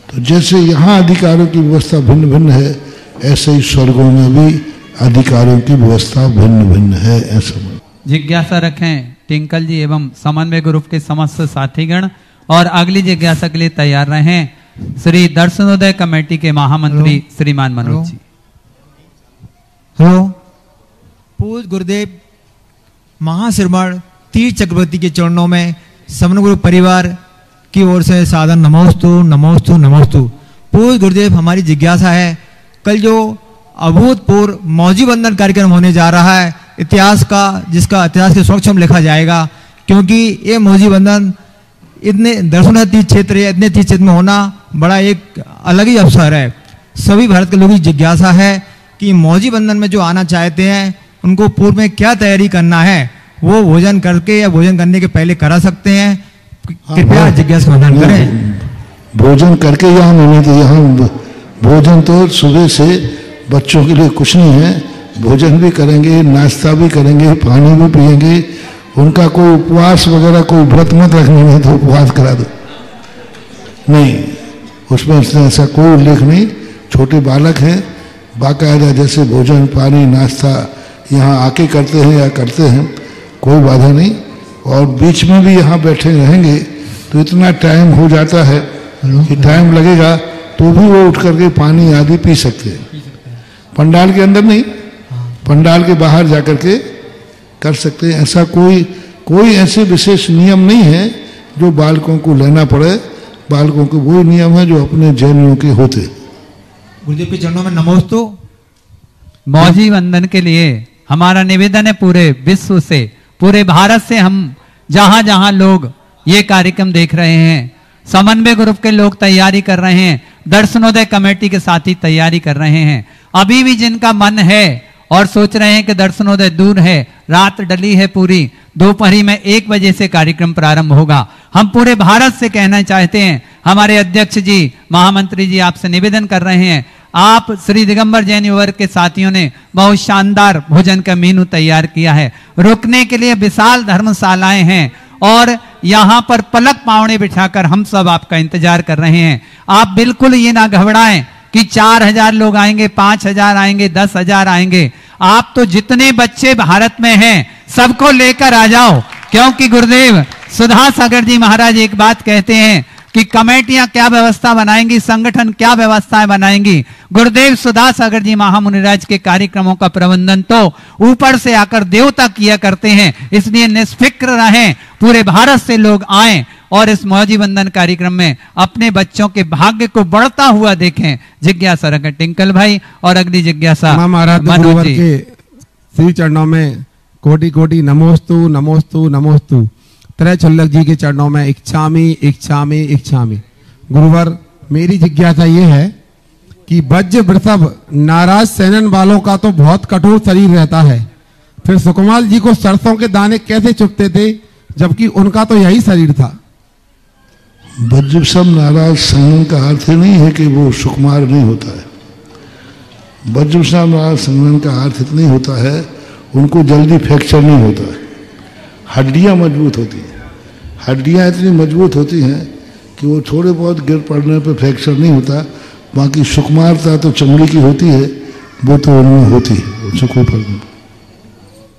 तो जैसे यहाँ अधिकारों की व्यवस्था भिन्न भिन्न है, ऐसे ही स्वर्गों में भी अधिकारों की व्यवस्था भिन्न भिन्न है। ऐसा जिज्ञासा रखें टिंकल जी एवं समन्वय ग्रुप के समस्त साथीगण, और अगली जिज्ञासा के लिए तैयार रहें श्री दर्शनोदय कमेटी के महामंत्री श्रीमान मनोज जी। हेलो। पूज्य गुरुदेव महाश्रमण तीर्थ चक्रवर्ती के चरणों में समन्वय ग्रुप परिवार की ओर से सादर नमोस्तु नमोस्तु नमोस्तु। पूज्य गुरुदेव, हमारी जिज्ञासा है, कल जो अभूतपूर्व मौजी बंधन कार्यक्रम होने जा रहा है इतिहास का, जिसका इतिहास के समक्ष लिखा जाएगा, क्योंकि ये मौजी बंधन इतने दर्शनार्थी क्षेत्र या इतने तीर्थ क्षेत्र में होना बड़ा एक अलग ही अवसर है। सभी भारत के लोगों की जिज्ञासा है कि मौजी बंधन में जो आना चाहते हैं उनको पूर्व में क्या तैयारी करना है, वो भोजन करके या भोजन करने के पहले करा सकते हैं। कृपया जिज्ञासा समाधान करें। भोजन करके यहाँ नहीं, तो यहाँ भोजन तो सुबह से बच्चों के लिए कुछ नहीं है। भोजन भी करेंगे, नाश्ता भी करेंगे, पानी भी पिएंगे। उनका कोई उपवास वगैरह कोई व्रत मत रखने, नहीं तो उपवास करा दो, नहीं, उसमें ऐसा कोई उल्लेख नहीं। छोटे बालक हैं, बाकायदा जैसे भोजन पानी नाश्ता यहाँ आके करते हैं या करते हैं, कोई बाधा नहीं। और बीच में भी यहाँ बैठे रहेंगे तो इतना टाइम हो जाता है कि टाइम लगेगा तो भी वो उठ करके पानी आदि पी सकते हैं। पंडाल के अंदर नहीं, पंडाल के बाहर जाकर के कर सकते हैं। ऐसा कोई ऐसे विशेष नियम नहीं है जो बालकों को लेना पड़े। बालकों के वही नियम है जो अपने जैनियों के होते। गुरुदेव के चरणों में नमोस्तु। मौजी बंधन के लिए हमारा निवेदन है, पूरे विश्व से, पूरे भारत से, हम जहां जहां लोग ये कार्यक्रम देख रहे हैं, समन्वय ग्रुप के लोग तैयारी कर रहे हैं, दर्शनोदय कमेटी के साथी तैयारी कर रहे हैं। अभी भी जिनका मन है और सोच रहे हैं कि दर्शनोदय दूर है, रात डली है पूरी, दोपहरी में 1 बजे से कार्यक्रम प्रारंभ होगा। हम पूरे भारत से कहना चाहते हैं, हमारे अध्यक्ष जी महामंत्री जी आपसे निवेदन कर रहे हैं, आप श्री दिगंबर जैन वर्ग के साथियों ने बहुत शानदार भोजन का मेनू तैयार किया है। रुकने के लिए विशाल धर्मशालाएं हैं और यहाँ पर पलक पावड़े बिठाकर हम सब आपका इंतजार कर रहे हैं। आप बिल्कुल ये ना घबराएं कि 4000 लोग आएंगे, 5000 आएंगे, 10,000 आएंगे। आप तो जितने बच्चे भारत में हैं सबको लेकर आ जाओ, क्योंकि गुरुदेव सुधा सागर जी महाराज एक बात कहते हैं कि कमेटियां क्या व्यवस्था बनाएंगी, संगठन क्या व्यवस्थाएं बनाएंगी। गुरुदेव सुधा सागर जी महामुनिराज के कार्यक्रमों का प्रबंधन तो ऊपर से आकर देवता किया करते हैं, इसलिए निष्फिक्र रहें, पूरे भारत से लोग आएं और इस मौजी बंधन कार्यक्रम में अपने बच्चों के भाग्य को बढ़ता हुआ देखें। जिज्ञासा रखें टिंकल भाई, और अगली जिज्ञासा मनोज जी के श्री चरणों में कोटि कोटि नमोस्तु नमोस्तु नमोस्तु। त्रय छल्लक जी के चरणों में इच्छामी इच्छामी इच्छामी। गुरुवर, मेरी जिज्ञासा ये है कि वज्र वृषभ नाराज सेनन वालों का तो बहुत कठोर शरीर रहता है, फिर सुकुमार जी को सरसों के दाने कैसे चुभते थे, जबकि उनका तो यही शरीर था। वज्र वृषभ नाराज सेनन का अर्थ नहीं है कि वो सुकुमार नहीं होता है। वज्र वृषभ नाराज सेनन का अर्थ इतना ही होता है, उनको जल्दी फ्रैक्चर नहीं होता है, हड्डियां मजबूत होती हैं। हड्डियां इतनी मजबूत होती हैं कि वो थोड़े बहुत गिर पड़ने पर फ्रैक्चर नहीं होता। बाकी सुकुमारता तो चमड़ी की होती है, वो तो उनमें होती है, उससे कोई फर्क नहीं।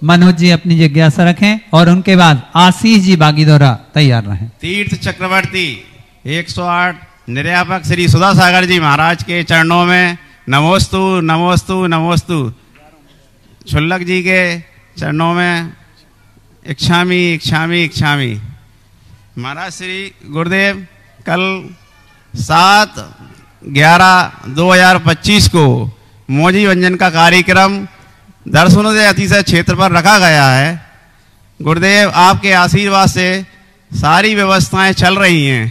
मनोज जी अपनी जिज्ञासा रखें और उनके बाद आशीष जी बागीदौरा तैयार रहें। तीर्थ चक्रवर्ती 108 निर्यापक श्री सुधा सागर जी महाराज के चरणों में नमोस्तु नमोस्तु नमोस्तु। छुल्लक जी के चरणों में इच्छामी इच्छामी इच्छामी। महाराज श्री गुरुदेव कल 7/11/2025 को मौजी बंधन का कार्यक्रम दर्शनों से अतिशय क्षेत्र पर रखा गया है। गुरुदेव आपके आशीर्वाद से सारी व्यवस्थाएं चल रही हैं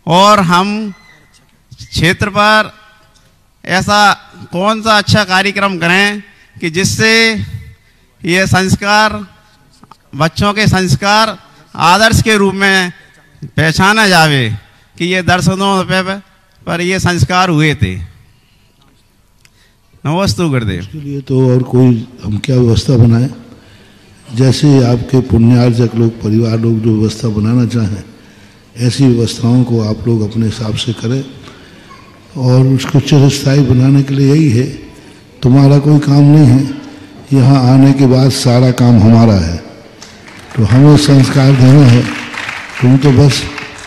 और हम क्षेत्र पर ऐसा कौन सा अच्छा कार्यक्रम करें कि जिससे ये संस्कार, बच्चों के संस्कार आदर्श के रूप में पहचाना जावे कि ये दर्शनों पर ये संस्कार हुए थे। नमस्ते गुरुदेव। इसके लिए तो और कोई हम क्या व्यवस्था बनाएं, जैसे आपके पुण्यार्जक लोग, परिवार लोग जो व्यवस्था बनाना चाहें, ऐसी व्यवस्थाओं को आप लोग अपने हिसाब से करें और उसको चिरस्थायी बनाने के लिए यही है। तुम्हारा कोई काम नहीं है, यहाँ आने के बाद सारा काम हमारा है, तो हमें संस्कार देना है। तुम तो बस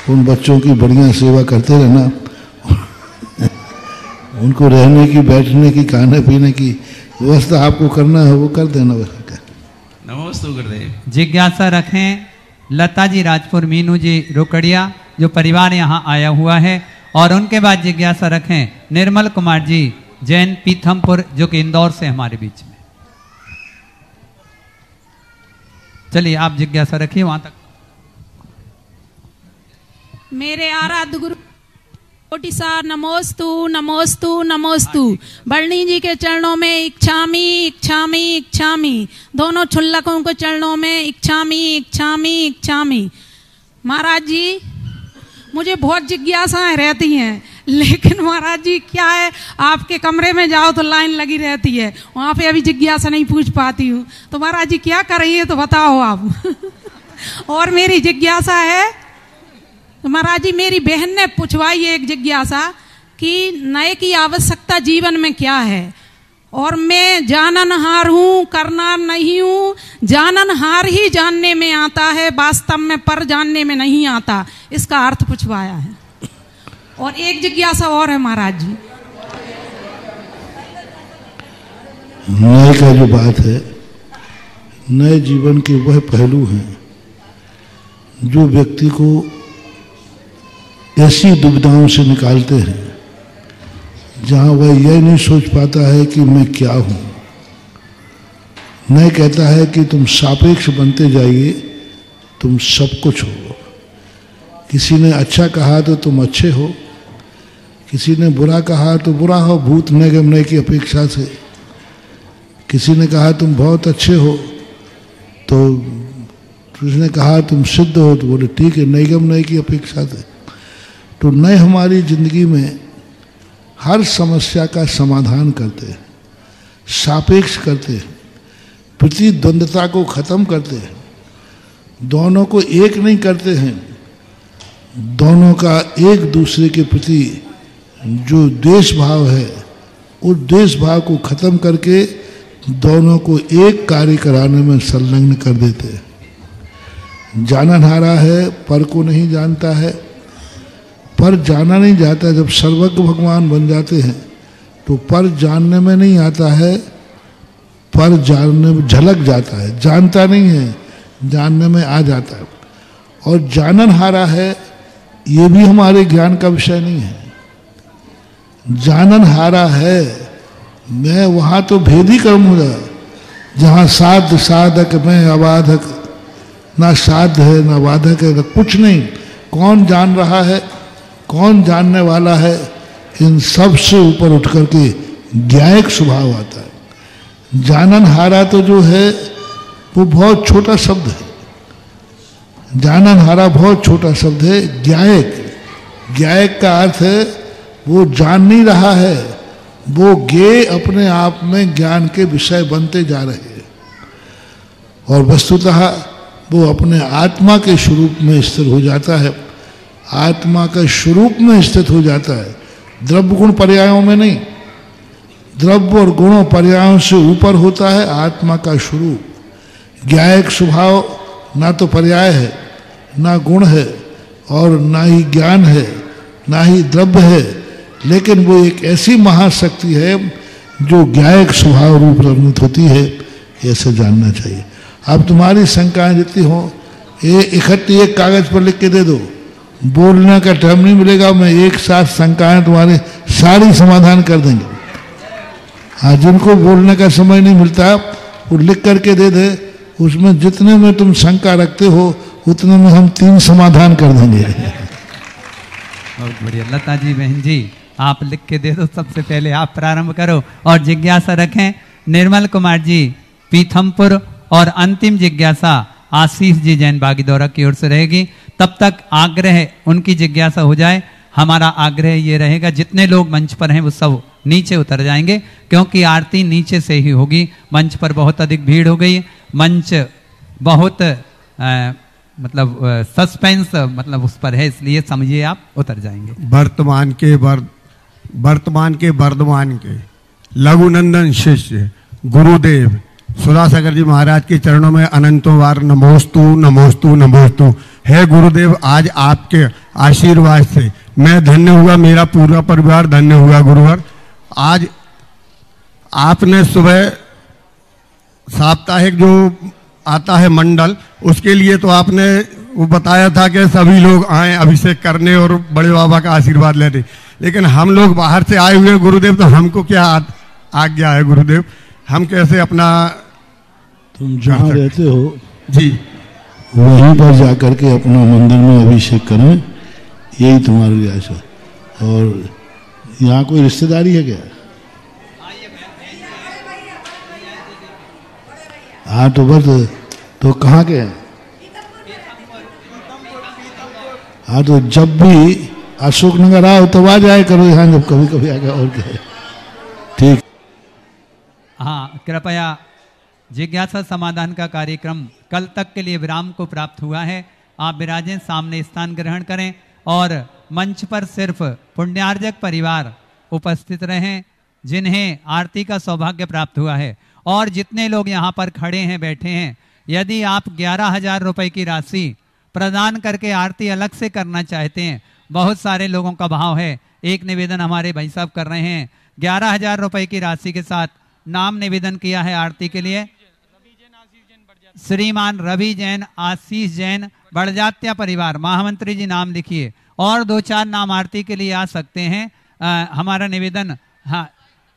उन बच्चों की बढ़िया सेवा करते रहना, उनको रहने की, बैठने की, खाने पीने की व्यवस्था आपको करना है, वो कर देना। नमस्ते गुरुदेव। जिज्ञासा रखें लता जी राजपुर, मीनू जी रोकड़िया जो परिवार यहाँ आया हुआ है, और उनके बाद जिज्ञासा रखें निर्मल कुमार जी जैन पीथमपुर जो कि इंदौर से हमारे बीच में। चलिए आप जिज्ञासा रखिए वहां तक। मेरे आराध्य गुरु कोटि सार नमोस्तु नमोस्तु नमोस्तु। बरनी जी के चरणों में इच्छामी इच्छामी इच्छामी। दोनों छुल्लकों के चरणों में इच्छामी इच्छामी इच्छामी। महाराज जी मुझे बहुत जिज्ञासाएं रहती हैं, लेकिन महाराज जी क्या है, आपके कमरे में जाओ तो लाइन लगी रहती है, वहां पे अभी जिज्ञासा नहीं पूछ पाती हूँ। तो महाराज जी क्या कर रही है तो बताओ आप। और मेरी जिज्ञासा है, तो महाराज जी मेरी बहन ने पूछवाई है एक जिज्ञासा कि नए की आवश्यकता जीवन में क्या है, और मैं जाननहार हूँ, करना नहीं हूँ। जाननहार ही जानने में आता है, वास्तव में पर जानने में नहीं आता, इसका अर्थ पूछवाया है। और एक जिज्ञासा और है महाराज जी। नए का जो बात है, नए जीवन के वह पहलू हैं जो व्यक्ति को ऐसी दुविधाओं से निकालते हैं जहां वह यह नहीं सोच पाता है कि मैं क्या हूं। नए कहता है कि तुम सापेक्ष बनते जाइए, तुम सब कुछ हो। किसी ने अच्छा कहा तो तुम अच्छे हो, किसी ने बुरा कहा तो बुरा हो, भूत नए नए की अपेक्षा से। किसी ने कहा तुम बहुत अच्छे हो, तो किसी ने कहा तुम सिद्ध हो, तो बोले ठीक है, नैगम नए की अपेक्षा से। तो नए हमारी जिंदगी में हर समस्या का समाधान करते हैं, सापेक्ष करते हैं, प्रतिद्वंद्वता को खत्म करते हैं, दोनों को एक नहीं करते हैं, दोनों का एक दूसरे के प्रति जो द्वेष भाव है उस द्वेष भाव को खत्म करके दोनों को एक कार्य कराने में संलग्न कर देते हैं। जाननहारा है, पर को नहीं जानता है, पर जाना नहीं जाता। जब सर्वज्ञ भगवान बन जाते हैं तो पर जानने में नहीं आता है, पर जानने में झलक जाता है, जानता नहीं है, जानने में आ जाता है। और जाननहारा है, ये भी हमारे ज्ञान का विषय नहीं है। जाननहारा है, मैं वहां तो भेदी कर्म हो जाए जहां साध साधक में अबाधक, ना साध है ना बाधक है, कुछ नहीं। कौन जान रहा है, कौन जानने वाला है, इन सब से ऊपर उठ करके ज्ञायक स्वभाव आता है। जाननहारा तो जो है वो बहुत छोटा शब्द है। जाननहारा बहुत छोटा शब्द है। ज्ञायक, ज्ञायक का अर्थ है वो जान नहीं रहा है, वो ज्ञेय अपने आप में ज्ञान के विषय बनते जा रहे हैं, और वस्तुतः वो अपने आत्मा के स्वरूप में स्थिर हो जाता है, आत्मा का स्वरूप में स्थित हो जाता है, द्रव्य गुण पर्यायों में नहीं। द्रव्य और गुणों पर्यायों से ऊपर होता है आत्मा का स्वरूप। ज्ञायक स्वभाव ना तो पर्याय है, ना गुण है, और ना ही ज्ञान है, ना ही द्रव्य है, लेकिन वो एक ऐसी महाशक्ति है जो ज्ञायक स्वभाव रूप निर्मित होती है। ऐसे जानना चाहिए। अब तुम्हारी शंकाएं जितनी हो, ये इकट्ठी एक कागज पर लिख के दे दो, बोलने का टाइम नहीं मिलेगा, मैं एक साथ शंकाएं तुम्हारे सारी समाधान कर देंगे। हाँ, जिनको बोलने का समय नहीं मिलता वो लिख करके दे दे, उसमें जितने में तुम शंका रखते हो उतने में हम 3 समाधान कर देंगे। बहुत बढ़िया। लता जी, बहन जी, आप लिख के दे दो, सबसे पहले आप प्रारंभ करो और जिज्ञासा रखें। निर्मल कुमार जी पीथमपुर और अंतिम जिज्ञासा आशीष जी जैन बागीदौरा की ओर से रहेगी। तब तक आग्रह उनकी जिज्ञासा हो जाए। हमारा आग्रह ये रहेगा, जितने लोग मंच पर हैं वो सब नीचे उतर जाएंगे, क्योंकि आरती नीचे से ही होगी। मंच पर बहुत अधिक भीड़ हो गई, मंच बहुत सस्पेंस उस पर है, इसलिए समझिए आप उतर जाएंगे। वर्तमान के वर्धमान के लघुनंदन शिष्य गुरुदेव सुधासागर जी महाराज के चरणों में अनंतों बार नमोस्तु नमोस्तु नमोस्तु। है गुरुदेव, आज आपके आशीर्वाद से मैं धन्य हुआ, मेरा पूरा परिवार धन्य हुआ। गुरुवर, आज आपने सुबह साप्ताहिक जो आता है मंडल, उसके लिए तो आपने वो बताया था कि सभी लोग आए अभिषेक करने और बड़े बाबा का आशीर्वाद लेने, लेकिन हम लोग बाहर से आए हुए गुरुदेव, तो हमको क्या आज्ञा है गुरुदेव? हम कैसे अपना, तुम जहाँ रहते हो जी वहीं पर जाकर के अपना मंदिर में अभिषेक करें, यही तुम्हारी रियाज है। और यहाँ कोई रिश्तेदारी है क्या? हाँ, तो बस, तो कहाँ के हैं? हाँ, तो जब भी अशोकनगर आओ तो आ जाए करो यहाँ, जब कभी कभी आ गया, और क्या है। ठीक। हाँ, कृपया जिज्ञासा समाधान का कार्यक्रम कल तक के लिए विराम को प्राप्त हुआ है। आप विराजें, सामने स्थान ग्रहण करें और मंच पर सिर्फ पुण्यार्जक परिवार उपस्थित रहें जिन्हें आरती का सौभाग्य प्राप्त हुआ है। और जितने लोग यहाँ पर खड़े हैं, बैठे हैं, यदि आप 11,000 रुपए की राशि प्रदान करके आरती अलग से करना चाहते हैं, बहुत सारे लोगों का भाव है। एक निवेदन हमारे भाई साहब कर रहे हैं, 11,000 रुपए की राशि के साथ नाम निवेदन किया है आरती के लिए श्रीमान रवि जैन, आशीष जैन, बड़जात्या परिवार। महामंत्री जी नाम लिखिए, और 2-4 नाम आरती के लिए आ सकते हैं। हमारा निवेदन, हाँ,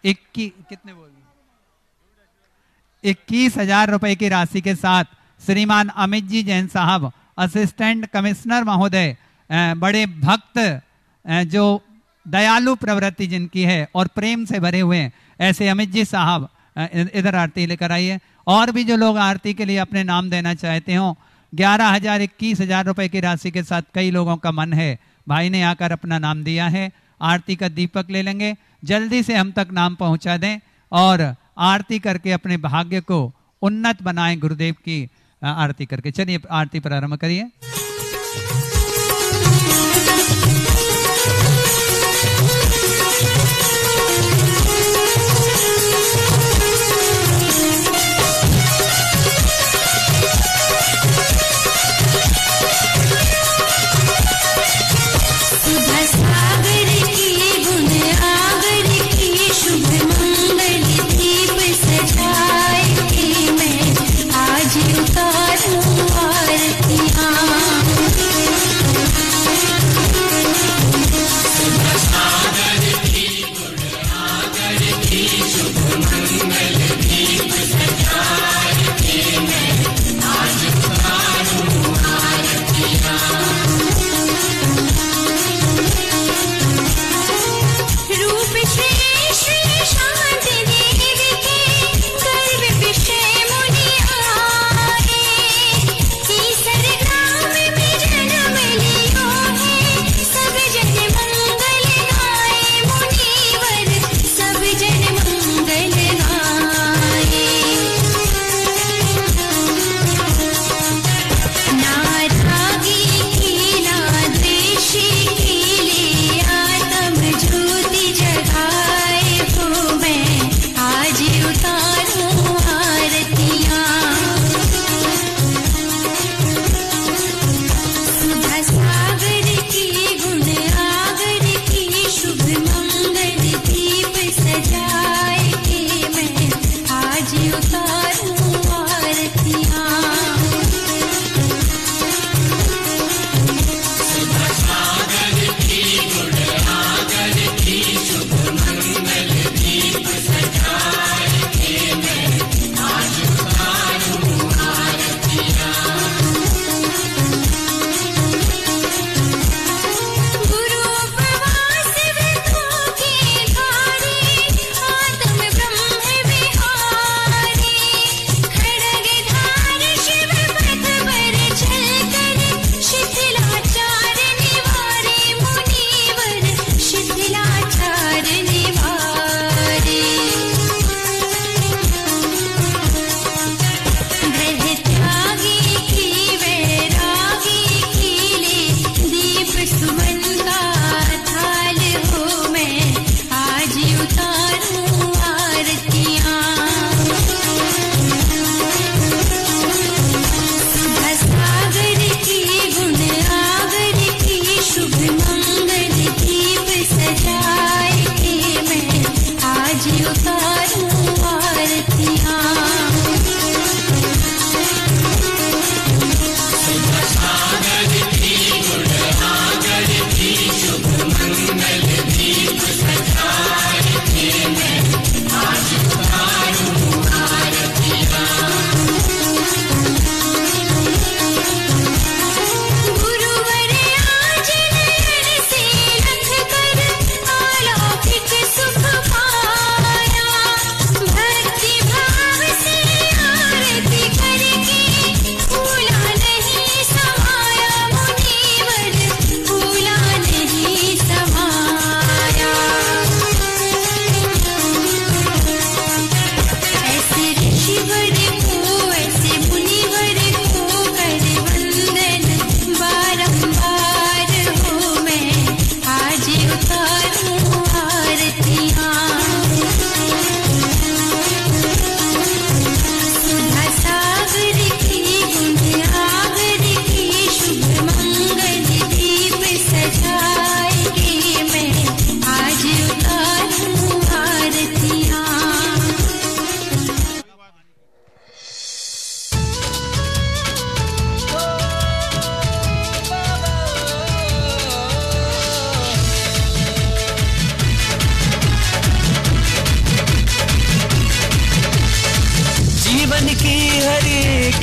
21,000 रुपए की राशि के साथ श्रीमान अमित जी जैन साहब, असिस्टेंट कमिश्नर महोदय, बड़े भक्त, जो दयालु प्रवृत्ति जिनकी है और प्रेम से भरे हुए हैं, ऐसे अमित जी साहब इधर आरती लेकर आइए। और भी जो लोग आरती के लिए अपने नाम देना चाहते हो, 11,000 21,000 रुपए की राशि के साथ कई लोगों का मन है, भाई ने आकर अपना नाम दिया है। आरती का दीपक ले लेंगे, जल्दी से हम तक नाम पहुंचा दें और आरती करके अपने भाग्य को उन्नत बनाएं गुरुदेव की आरती करके। चलिए आरती प्रारंभ करिए। उतारूं आरती।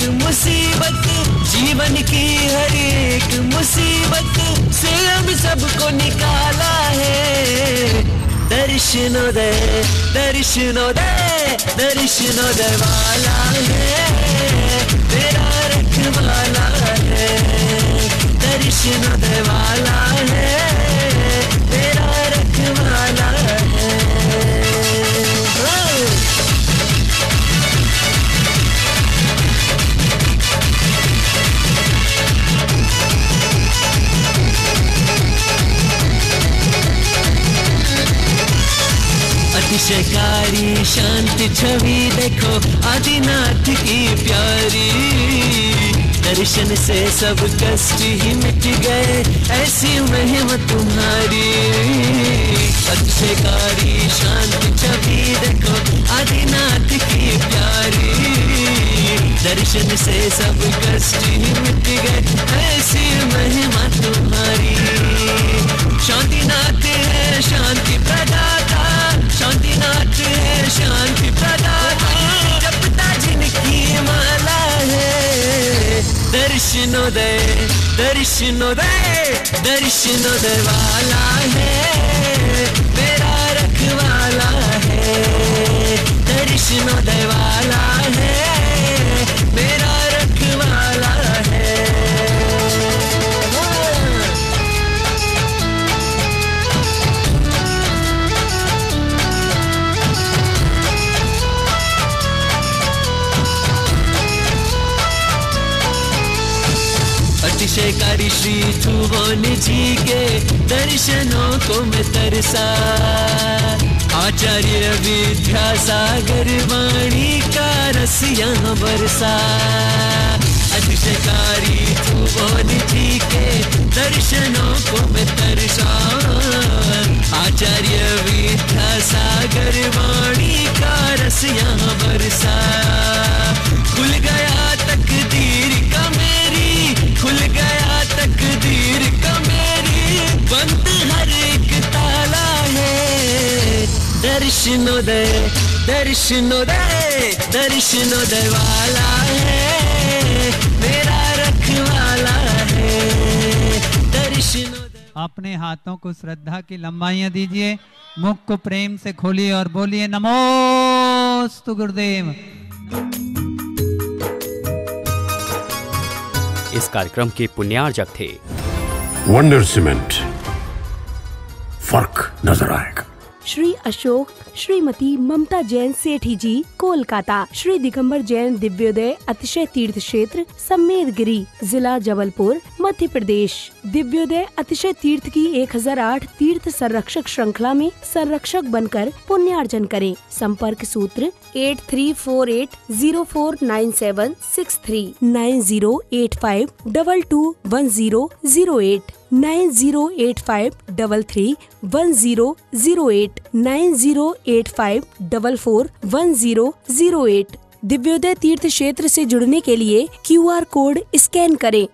एक मुसीबत, जीवन की हर एक मुसीबत से हम सबको निकाला है। दर्शनोदय दर्शनोदय दर्शनोदय वाला है, तेरा रखवाला है। दर्शनोदय वाला है, तेरा रखवाला है। अतिशयकारी शांति छवि देखो आदिनाथ की प्यारी, दर्शन से सब कष्ट ही मिट गए, ऐसी महिमा तुम्हारी। अतिशयकारी शांति छवि देखो आदिनाथ की प्यारी, दर्शन से सब कष्ट ही मिट गए, ऐसी महिमा तुम्हारी। शांतिनाथ है शांति प्रदाता, शांतिनाथ है शांति प्रदाता, जपता जिनकी माला है। दर्शनोदय दर्शनोदय दर्शनोदय वाला है, मेरा रखवाला है। दर्शनोदय वाला है, मेरा रखवाला है। अतिशयकारी श्री त्रिभुवन जी के दर्शनों को मैं तरसा, आचार्य विद्यासागर वाणी का रस यहाँ बरसा। अतिशयकारी त्रिभुवन जी के दर्शनों को मैं तरसा, आचार्य विद्यासागर वाणी का रस यहाँ बरसा। खुल गया तकदीर का मेरी, खुल गया तकदीर का मेरी, बंद हर एक ताला है। दर्शनोदय दर्शनोदय दर्शनोदय वाला है, मेरा रखवाला है। दर्शनोदय। अपने हाथों को श्रद्धा की लंबाइयां दीजिए, मुख को प्रेम से खोलिए और बोलिए नमोस्तु गुरुदेव। इस कार्यक्रम के पुण्यार्जक थे वंडर सीमेंट, फर्क नजर आएगा। श्री अशोक श्रीमती ममता जैन सेठी जी कोलकाता, श्री दिगंबर जैन दिव्योदय अतिशय तीर्थ क्षेत्र सम्मेदगिरी जिला जबलपुर मध्य प्रदेश। दिव्योदय अतिशय तीर्थ की 1008 तीर्थ संरक्षक श्रृंखला में संरक्षक बनकर पुण्यार्जन करें। संपर्क सूत्र 8348049763 9085221008 9085331008 9085441008। दिव्योदय तीर्थ क्षेत्र से जुड़ने के लिए QR कोड स्कैन करें।